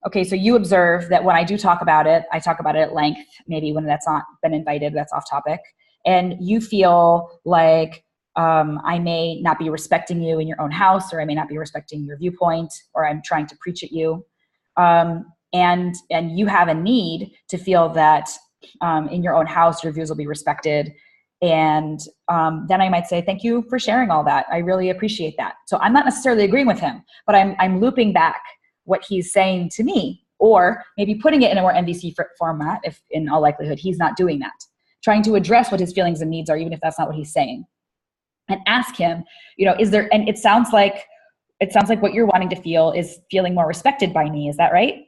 Okay, so you observe that when I do talk about it, I talk about it at length, maybe when that's not been invited, that's off topic. And you feel like I may not be respecting you in your own house, or I may not be respecting your viewpoint, or I'm trying to preach at you. And you have a need to feel that in your own house, your views will be respected. And then I might say, thank you for sharing all that. I really appreciate that. So I'm not necessarily agreeing with him, but I'm looping back what he's saying to me, or maybe putting it in a more NVC format if in all likelihood he's not doing that. Trying to address what his feelings and needs are, even if that's not what he's saying. And ask him, is there, and it sounds like what you're wanting to feel is feeling more respected by me. Is that right?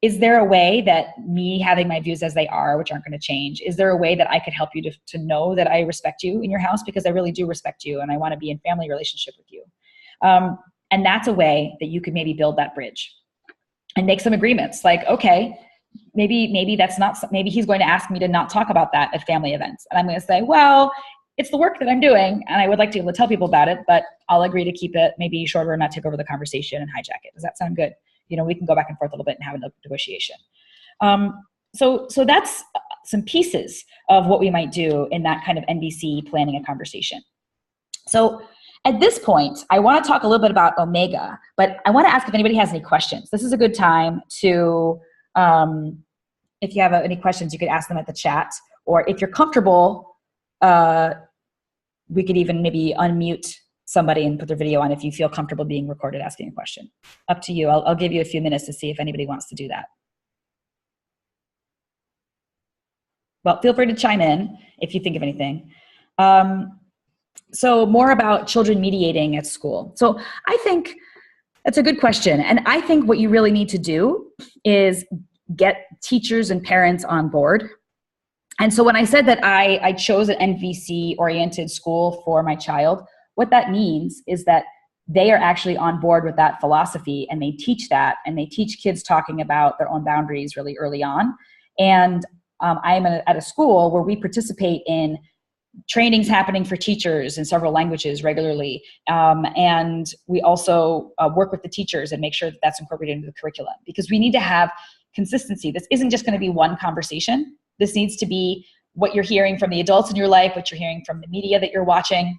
Is there a way that me having my views as they are, which aren't going to change, is there a way that I could help you to know that I respect you in your house? Because I really do respect you and I want to be in family relationship with you. And that's a way that you could maybe build that bridge and make some agreements. Like, okay, maybe that's not, maybe he's going to ask me to not talk about that at family events. And I'm going to say, well, it's the work that I'm doing and I would like to be able to tell people about it, but I'll agree to keep it maybe shorter and not take over the conversation and hijack it. Does that sound good? We can go back and forth a little bit and have a negotiation. So that's some pieces of what we might do in that kind of NVC planning a conversation. So at this point, I want to talk a little bit about Omega, but I want to ask if anybody has any questions. This is a good time to, if you have any questions, you could ask them at the chat, or if you're comfortable, we could even maybe unmute somebody and put their video on if you feel comfortable being recorded asking a question. Up to you. I'll give you a few minutes to see if anybody wants to do that. well, feel free to chime in if you think of anything. So more about children mediating at school. So I think that's a good question. And I think what you really need to do is get teachers and parents on board. And so when I said that I chose an NVC-oriented school for my child, what that means is that they are actually on board with that philosophy, and they teach that, and they teach kids talking about their own boundaries really early on. And I am at a school where we participate in trainings happening for teachers in several languages regularly. And we also work with the teachers and make sure that that's incorporated into the curriculum, because we need to have consistency. This isn't just going to be one conversation. This needs to be what you're hearing from the adults in your life, what you're hearing from the media that you're watching.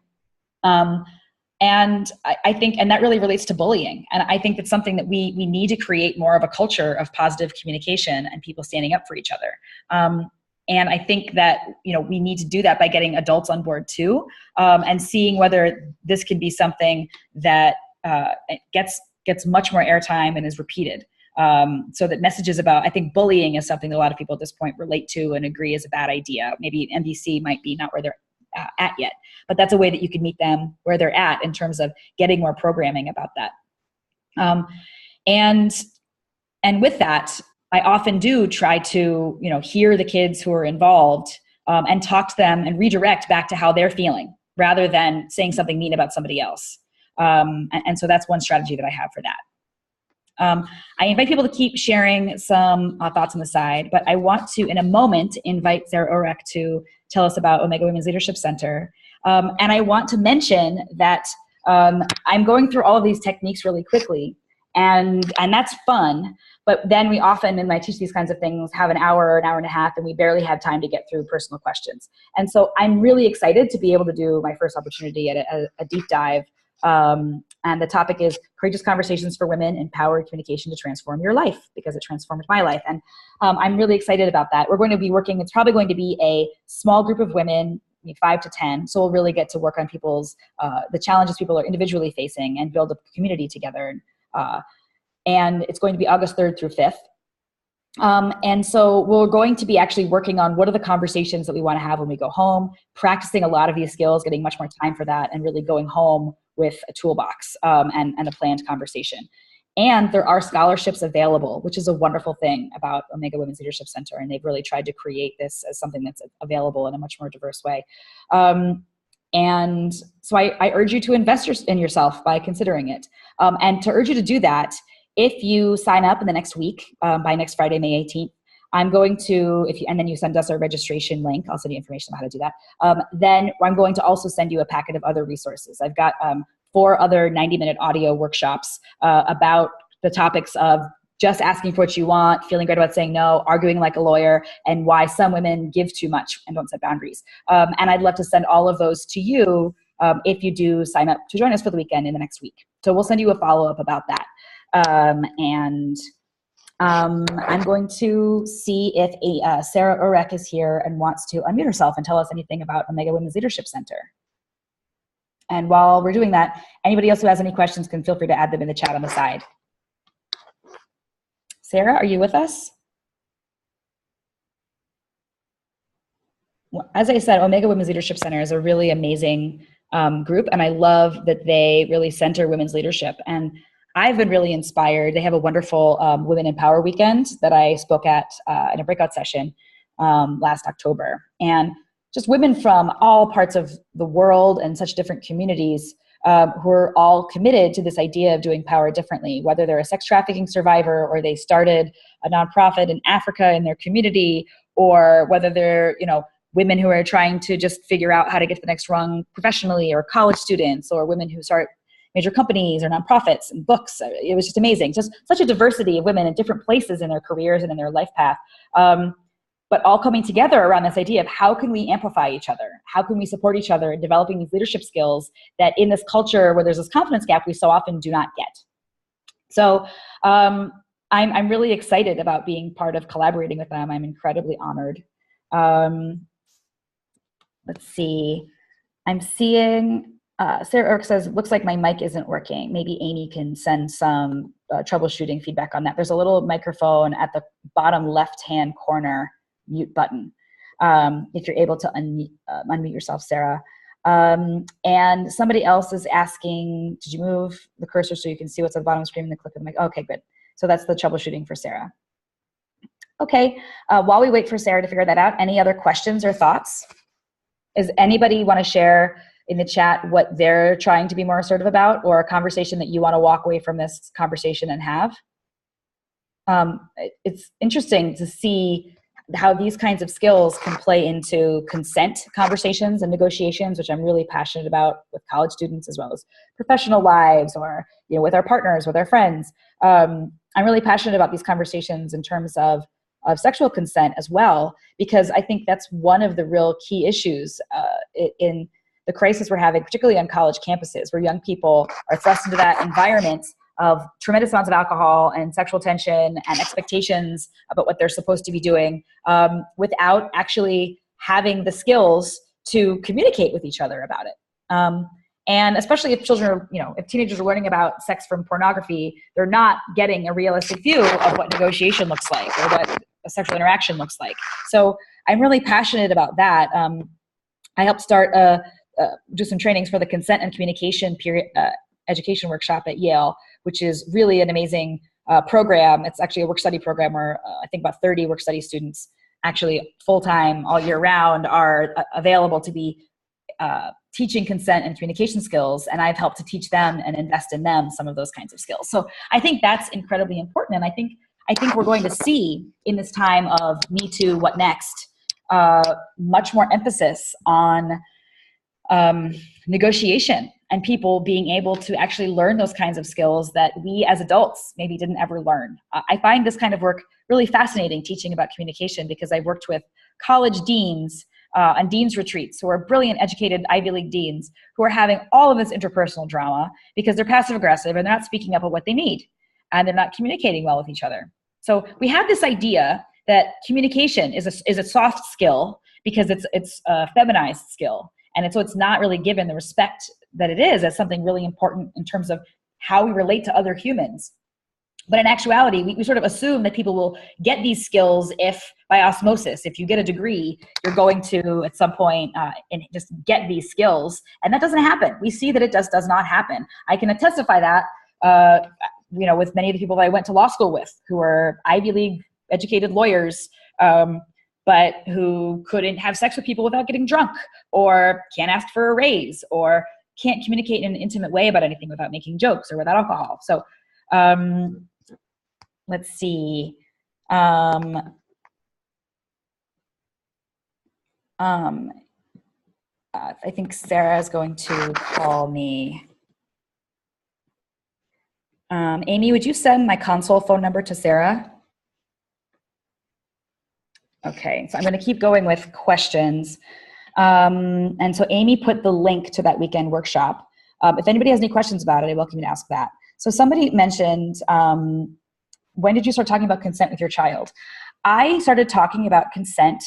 And I think, and that really relates to bullying. And I think that's something that we need to create more of a culture of positive communication and people standing up for each other. And I think that, we need to do that by getting adults on board too, and seeing whether this can be something that gets much more airtime and is repeated. So that messages about, I think bullying is something that a lot of people at this point relate to and agree is a bad idea. Maybe NBC might be not where they're at yet, but that's a way that you can meet them where they're at in terms of getting more programming about that. And with that, I often do try to, hear the kids who are involved and talk to them and redirect back to how they're feeling rather than saying something mean about somebody else. And so that's one strategy that I have for that. I invite people to keep sharing some thoughts on the side, but I want to, in a moment, invite Sarah Orek to tell us about Omega Women's Leadership Center. And I want to mention that I'm going through all of these techniques really quickly, and that's fun. But then we often, when I teach these kinds of things, have an hour or an hour and a half, and we barely have time to get through personal questions. And so I'm really excited to be able to do my first opportunity at a deep dive. And the topic is Courageous Conversations for Women, Empowered Communication to Transform Your Life, because it transformed my life. And I'm really excited about that. We're going to be working, it's probably going to be a small group of women, 5 to 10. So we'll really get to work on people's, the challenges people are individually facing and build a community together. And it's going to be August 3rd through 5th. And so we're going to be actually working on what are the conversations that we want to have when we go home, practicing a lot of these skills, getting much more time for that, and really going home with a toolbox and a planned conversation. And there are scholarships available, which is a wonderful thing about Omega Women's Leadership Center. And they've really tried to create this as something that's available in a much more diverse way. And so I urge you to invest in yourself by considering it. And to urge you to do that, if you sign up in the next week, by next Friday, May 18th, I'm going to, and then you send us a registration link, I'll send you information on how to do that. Then I'm going to also send you a packet of other resources. I've got 4 other 90-minute audio workshops about the topics of just asking for what you want, feeling great about saying no, arguing like a lawyer, and why some women give too much and don't set boundaries. And I'd love to send all of those to you if you do sign up to join us for the weekend in the next week. So we'll send you a follow-up about that. I'm going to see if Sarah Orek is here and wants to unmute herself and tell us anything about Omega Women's Leadership Center. And while we're doing that, anybody else who has any questions can feel free to add them in the chat on the side. Sarah, are you with us? Well, as I said, Omega Women's Leadership Center is a really amazing group, and I love that they really center women's leadership. And I've been really inspired. They have a wonderful Women in Power weekend that I spoke at in a breakout session last October. And just women from all parts of the world and such different communities who are all committed to this idea of doing power differently, whether they're a sex trafficking survivor or they started a nonprofit in Africa in their community, or whether they're, women who are trying to just figure out how to get to the next rung professionally, or college students, or women who start major companies or nonprofits and books. It was just amazing. Just such a diversity of women in different places in their careers and in their life path. But all coming together around this idea of how can we amplify each other? How can we support each other in developing these leadership skills that in this culture where there's this confidence gap we so often do not get? So I'm really excited about being part of collaborating with them. I'm incredibly honored. Let's see. I'm seeing Sarah Erk says, looks like my mic isn't working. Maybe Amy can send some troubleshooting feedback on that. There's a little microphone at the bottom left-hand corner mute button. if you're able to unmute yourself, Sarah. And somebody else is asking, did you move the cursor so you can see what's at the bottom of the screen and then click on the mic? Okay, good. So that's the troubleshooting for Sarah. Okay, while we wait for Sarah to figure that out, any other questions or thoughts? Does anybody want to share in the chat what they're trying to be more assertive about, or a conversation that you want to walk away from this conversation and have? It's interesting to see how these kinds of skills can play into consent conversations and negotiations, which I'm really passionate about with college students as well as professional lives, or with our partners, with our friends. I'm really passionate about these conversations in terms of sexual consent as well, because I think that's one of the real key issues in the crisis we're having, particularly on college campuses, where young people are thrust into that environment of tremendous amounts of alcohol and sexual tension and expectations about what they're supposed to be doing, without actually having the skills to communicate with each other about it. And especially if children are, if teenagers are learning about sex from pornography, they're not getting a realistic view of what negotiation looks like or what a sexual interaction looks like. So I'm really passionate about that. I helped start do some trainings for the consent and communication education workshop at Yale, which is really an amazing program. It's actually a work study program where I think about 30 work study students, actually full-time all year round, are available to be teaching consent and communication skills. And I've helped to teach them and invest in them some of those kinds of skills. So I think that's incredibly important. And I think we're going to see in this time of Me Too, what next, much more emphasis on negotiation and people being able to actually learn those kinds of skills that we as adults maybe didn't ever learn. I find this kind of work really fascinating, teaching about communication, because I've worked with college deans on deans retreats who are brilliant, educated Ivy League deans who are having all of this interpersonal drama because they're passive aggressive and they're not speaking up of what they need and they're not communicating well with each other. So we have this idea that communication is a soft skill because it's a feminized skill. And so it's not really given the respect that it is as something really important in terms of how we relate to other humans. But in actuality, we sort of assume that people will get these skills if by osmosis. If you get a degree, you're going to at some point and just get these skills. And that doesn't happen. We see that it does not happen. I can testify that with many of the people that I went to law school with, who are Ivy League educated lawyers, but who couldn't have sex with people without getting drunk, or can't ask for a raise, or can't communicate in an intimate way about anything without making jokes or without alcohol. So let's see. I think Sarah is going to call me. Amy, would you send my console phone number to Sarah? Okay, so I'm going to keep going with questions. And so Amy put the link to that weekend workshop. If anybody has any questions about it, I welcome you to ask that. So somebody mentioned, when did you start talking about consent with your child? I started talking about consent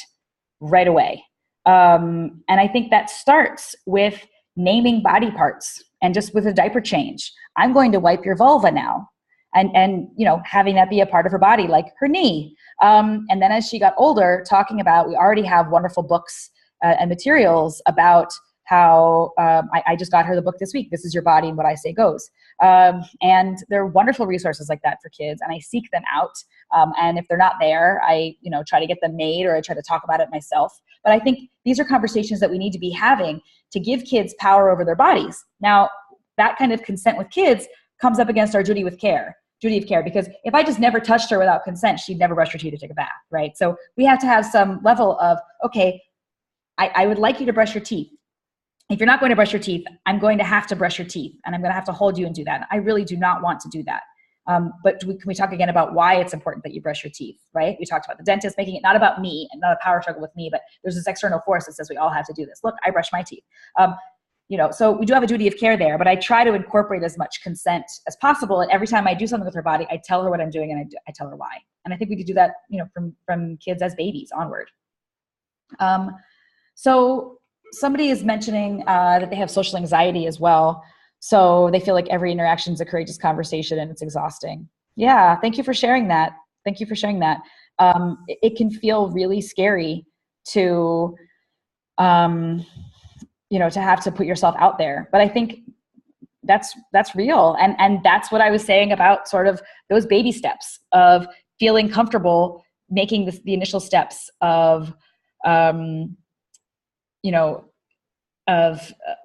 right away. And I think that starts with naming body parts and just with a diaper change. I'm going to wipe your vulva now. And having that be a part of her body, like her knee. And then as she got older, talking about, we already have wonderful books and materials about how I just got her the book this week, This Is Your Body and What I Say Goes. And there are wonderful resources like that for kids, and I seek them out. And if they're not there, I try to get them made, or I try to talk about it myself. But I think these are conversations that we need to be having to give kids power over their bodies. Now, that kind of consent with kids comes up against our duty of care, because if I just never touched her without consent, she'd never brush her teeth or take a bath, right? So we have to have some level of, okay, I would like you to brush your teeth. If you're not going to brush your teeth, I'm going to have to brush your teeth, and I'm going to have to hold you and do that. I really do not want to do that. But can we talk again about why it's important that you brush your teeth, right? We talked about the dentist making it not about me and not a power struggle with me, but there's this external force that says we all have to do this. Look, I brush my teeth. So we do have a duty of care there, but I try to incorporate as much consent as possible. And every time I do something with her body, I tell her what I'm doing, and I tell her why. And I think we could do that, from kids as babies onward. So somebody is mentioning that they have social anxiety as well. So they feel like every interaction is a courageous conversation and it's exhausting. Yeah, thank you for sharing that. It can feel really scary to, to have to put yourself out there. But I think that's real. And that's what I was saying about sort of those baby steps of feeling comfortable making the initial steps of, of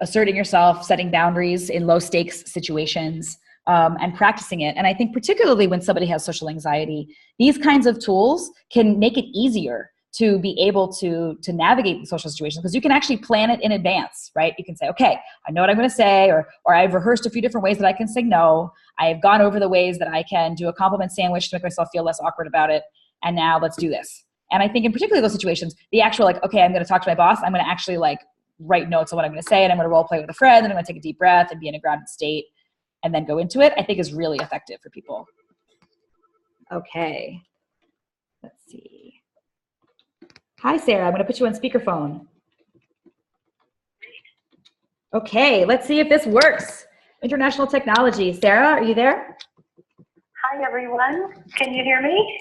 asserting yourself, setting boundaries in low stakes situations, and practicing it. And I think particularly when somebody has social anxiety, these kinds of tools can make it easier to be able to navigate the social situations, because you can actually plan it in advance, right? You can say, okay, I know what I'm going to say, or I've rehearsed a few different ways that I can say no. I've gone over the ways that I can do a compliment sandwich to make myself feel less awkward about it. And now let's do this. And I think in particular those situations, the actual okay, I'm going to talk to my boss. I'm going to actually write notes on what I'm going to say, and I'm going to role play with a friend, and I'm going to take a deep breath and be in a grounded state and then go into it, I think is really effective for people. Okay. Let's see. Hi, Sarah. I'm going to put you on speakerphone. Okay, let's see if this works. International technology. Sarah, are you there? Hi, everyone. Can you hear me?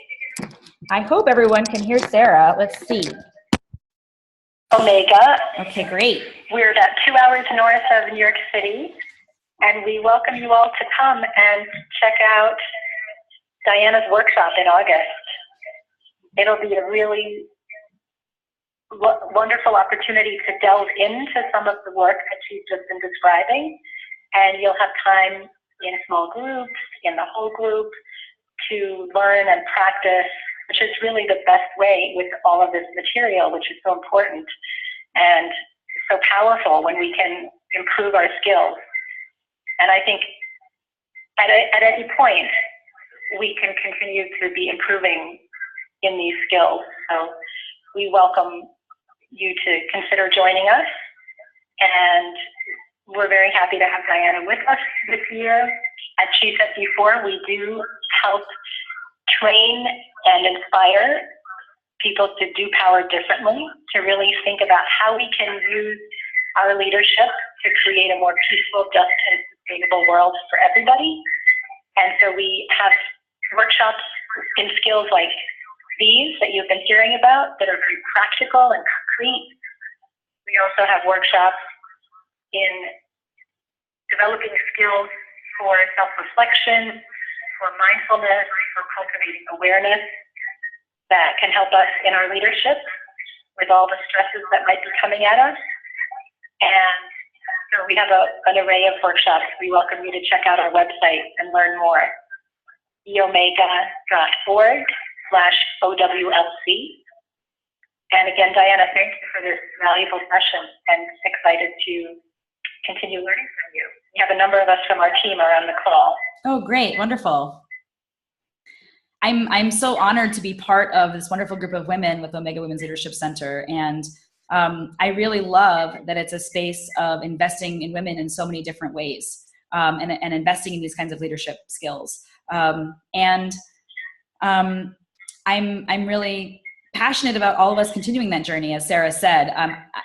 I hope everyone can hear Sarah. Let's see. Omega. Okay, great. We're about 2 hours north of New York City, and we welcome you all to come and check out Diana's workshop in August. It'll be a really wonderful opportunity to delve into some of the work that she's just been describing, and you'll have time in small groups, in the whole group, to learn and practice, which is really the best way with all of this material, which is so important and so powerful when we can improve our skills. And I think at any point, we can continue to be improving in these skills. So we welcome you to consider joining us. And we're very happy to have Diana with us this year. As she said before, we do help train and inspire people to do power differently, to really think about how we can use our leadership to create a more peaceful, just, and sustainable world for everybody. And so we have workshops in skills like these that you've been hearing about that are very practical and concrete. We also have workshops in developing skills for self-reflection, for mindfulness, for cultivating awareness that can help us in our leadership with all the stresses that might be coming at us. And so we have an array of workshops. We welcome you to check out our website and learn more. eomega.org/OWLC. And again, Diana, thank you for this valuable session, and excited to continue learning from you. We have a number of us from our team are on the call. Oh, great. Wonderful. I'm so honored to be part of this wonderful group of women with Omega Women's Leadership Center. And I really love that it's a space of investing in women in so many different ways, and investing in these kinds of leadership skills. I'm really passionate about all of us continuing that journey, as Sarah said.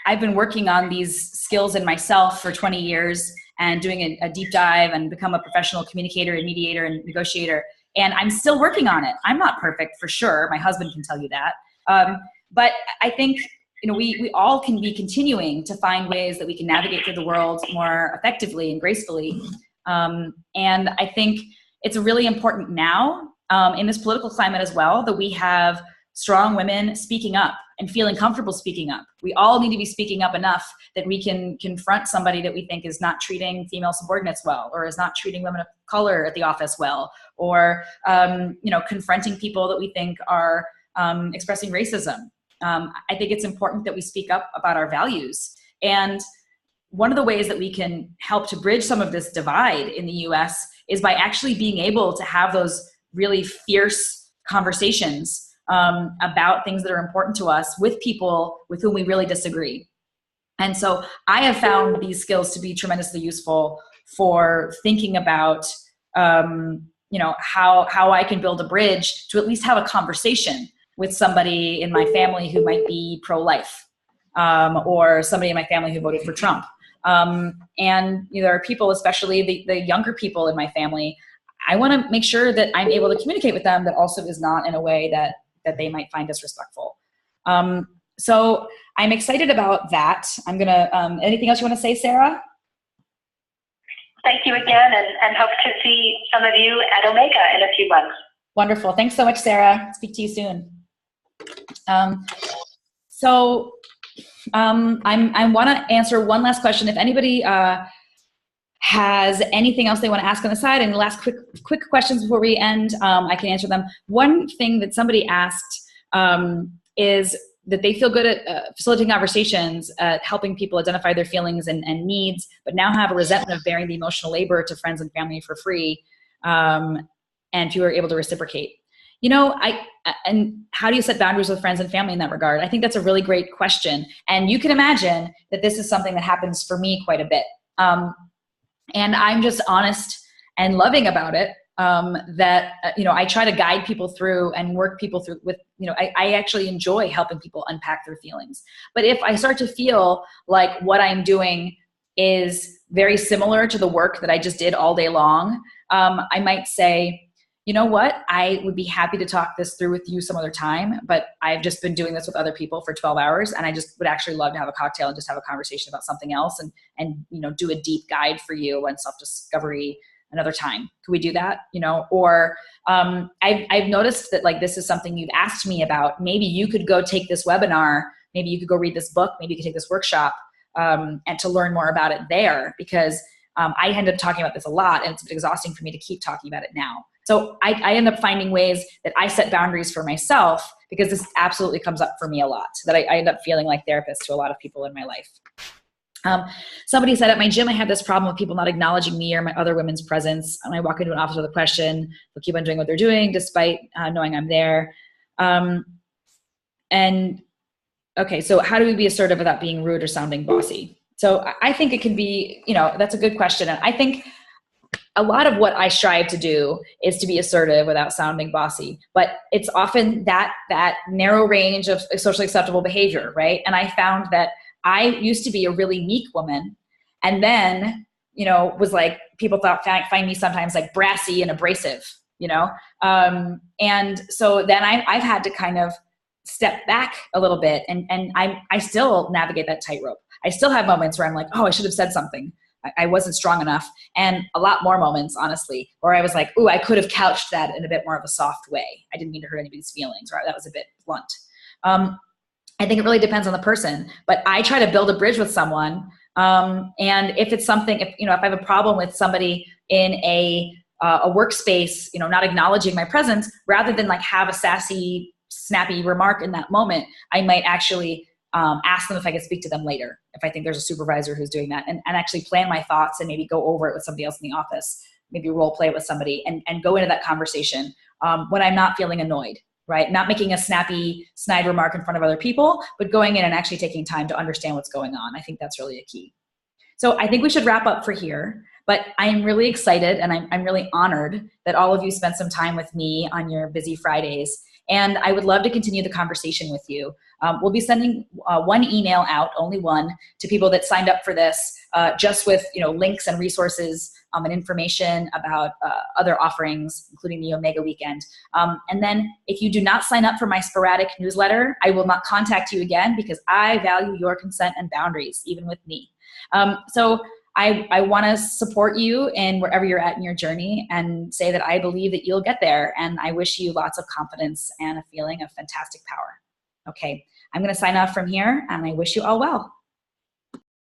I've been working on these skills in myself for 20 years and doing a deep dive and become a professional communicator and mediator and negotiator. And I'm still working on it. I'm not perfect, for sure. My husband can tell you that. But I think we all can be continuing to find ways that we can navigate through the world more effectively and gracefully. And I think it's really important now in this political climate as well that we have strong women speaking up and feeling comfortable speaking up. We all need to be speaking up enough that we can confront somebody that we think is not treating female subordinates well, or is not treating women of color at the office well, or confronting people that we think are expressing racism. I think it's important that we speak up about our values. And one of the ways that we can help to bridge some of this divide in the US is by actually being able to have those really fierce conversations about things that are important to us with people with whom we really disagree. And so I have found these skills to be tremendously useful for thinking about how I can build a bridge to at least have a conversation with somebody in my family who might be pro-life, or somebody in my family who voted for Trump. And there are people, especially the younger people in my family, I want to make sure that I'm able to communicate with them that also is not in a way that they might find disrespectful. So I'm excited about that. I'm gonna, anything else you wanna say, Sarah? Thank you again, and hope to see some of you at Omega in a few months. Wonderful. Thanks so much, Sarah. Speak to you soon. I want to answer one last question. If anybody has anything else they want to ask on the side, and last quick questions before we end, I can answer them. One thing that somebody asked is that they feel good at facilitating conversations, helping people identify their feelings and needs, but now have a resentment of bearing the emotional labor to friends and family for free, and few are able to reciprocate. You know, and how do you set boundaries with friends and family in that regard? I think that's a really great question. And you can imagine that this is something that happens for me quite a bit. And I'm just honest and loving about it, that, you know, I try to guide people through and work people through with, you know, I actually enjoy helping people unpack their feelings. But if I start to feel like what I'm doing is very similar to the work that I just did all day long, I might say, you know what, I would be happy to talk this through with you some other time, but I've just been doing this with other people for 12 hours, and I just would actually love to have a cocktail and just have a conversation about something else, and you know, do a deep guide for you on self-discovery another time. Could we do that? You know, or I've noticed that, like, this is something you've asked me about. Maybe you could go take this webinar, maybe you could go read this book, maybe you could take this workshop, and to learn more about it there, because I end up talking about this a lot, and it's a bit exhausting for me to keep talking about it now. So I end up finding ways that I set boundaries for myself, because this absolutely comes up for me a lot, that I end up feeling like therapist to a lot of people in my life. Somebody said, at my gym, I have this problem with people not acknowledging me or my other women's presence. When I walk into an office with a question, they'll keep on doing what they're doing despite knowing I'm there. And okay, so how do we be assertive without being rude or sounding bossy? So I think it can be, you know, that's a good question. And I think a lot of what I strive to do is to be assertive without sounding bossy, but it's often that narrow range of socially acceptable behavior, right? And I found that I used to be a really meek woman, and then, you know, was like, people find me sometimes like brassy and abrasive, you know? And so then I've had to kind of step back a little bit, and I still navigate that tightrope. I still have moments where I'm like, oh, I should have said something. I wasn't strong enough. And a lot more moments, honestly, where I was like, ooh, I could have couched that in a bit more of a soft way. I didn't mean to hurt anybody's feelings, or that was a bit blunt. I think it really depends on the person, but I try to build a bridge with someone. And if it's something, if I have a problem with somebody in a workspace, you know, not acknowledging my presence, rather than like have a sassy, snappy remark in that moment, I might actually ask them if I could speak to them later, if I think there's a supervisor who's doing that, and actually plan my thoughts and maybe go over it with somebody else in the office, maybe role play it with somebody, and go into that conversation when I'm not feeling annoyed, right? Not making a snappy, snide remark in front of other people, but going in and actually taking time to understand what's going on. I think that's really a key. So I think we should wrap up for here, but I'm really excited, and I'm really honored that all of you spent some time with me on your busy Fridays. And I would love to continue the conversation with you. We'll be sending one email out, only one, to people that signed up for this, just with, you know, links and resources and information about other offerings, including the Omega Weekend. And then if you do not sign up for my sporadic newsletter, I will not contact you again, because I value your consent and boundaries, even with me. So I want to support you in wherever you're at in your journey, and say that I believe that you'll get there, and I wish you lots of confidence and a feeling of fantastic power. Okay, I'm going to sign off from here, and I wish you all well.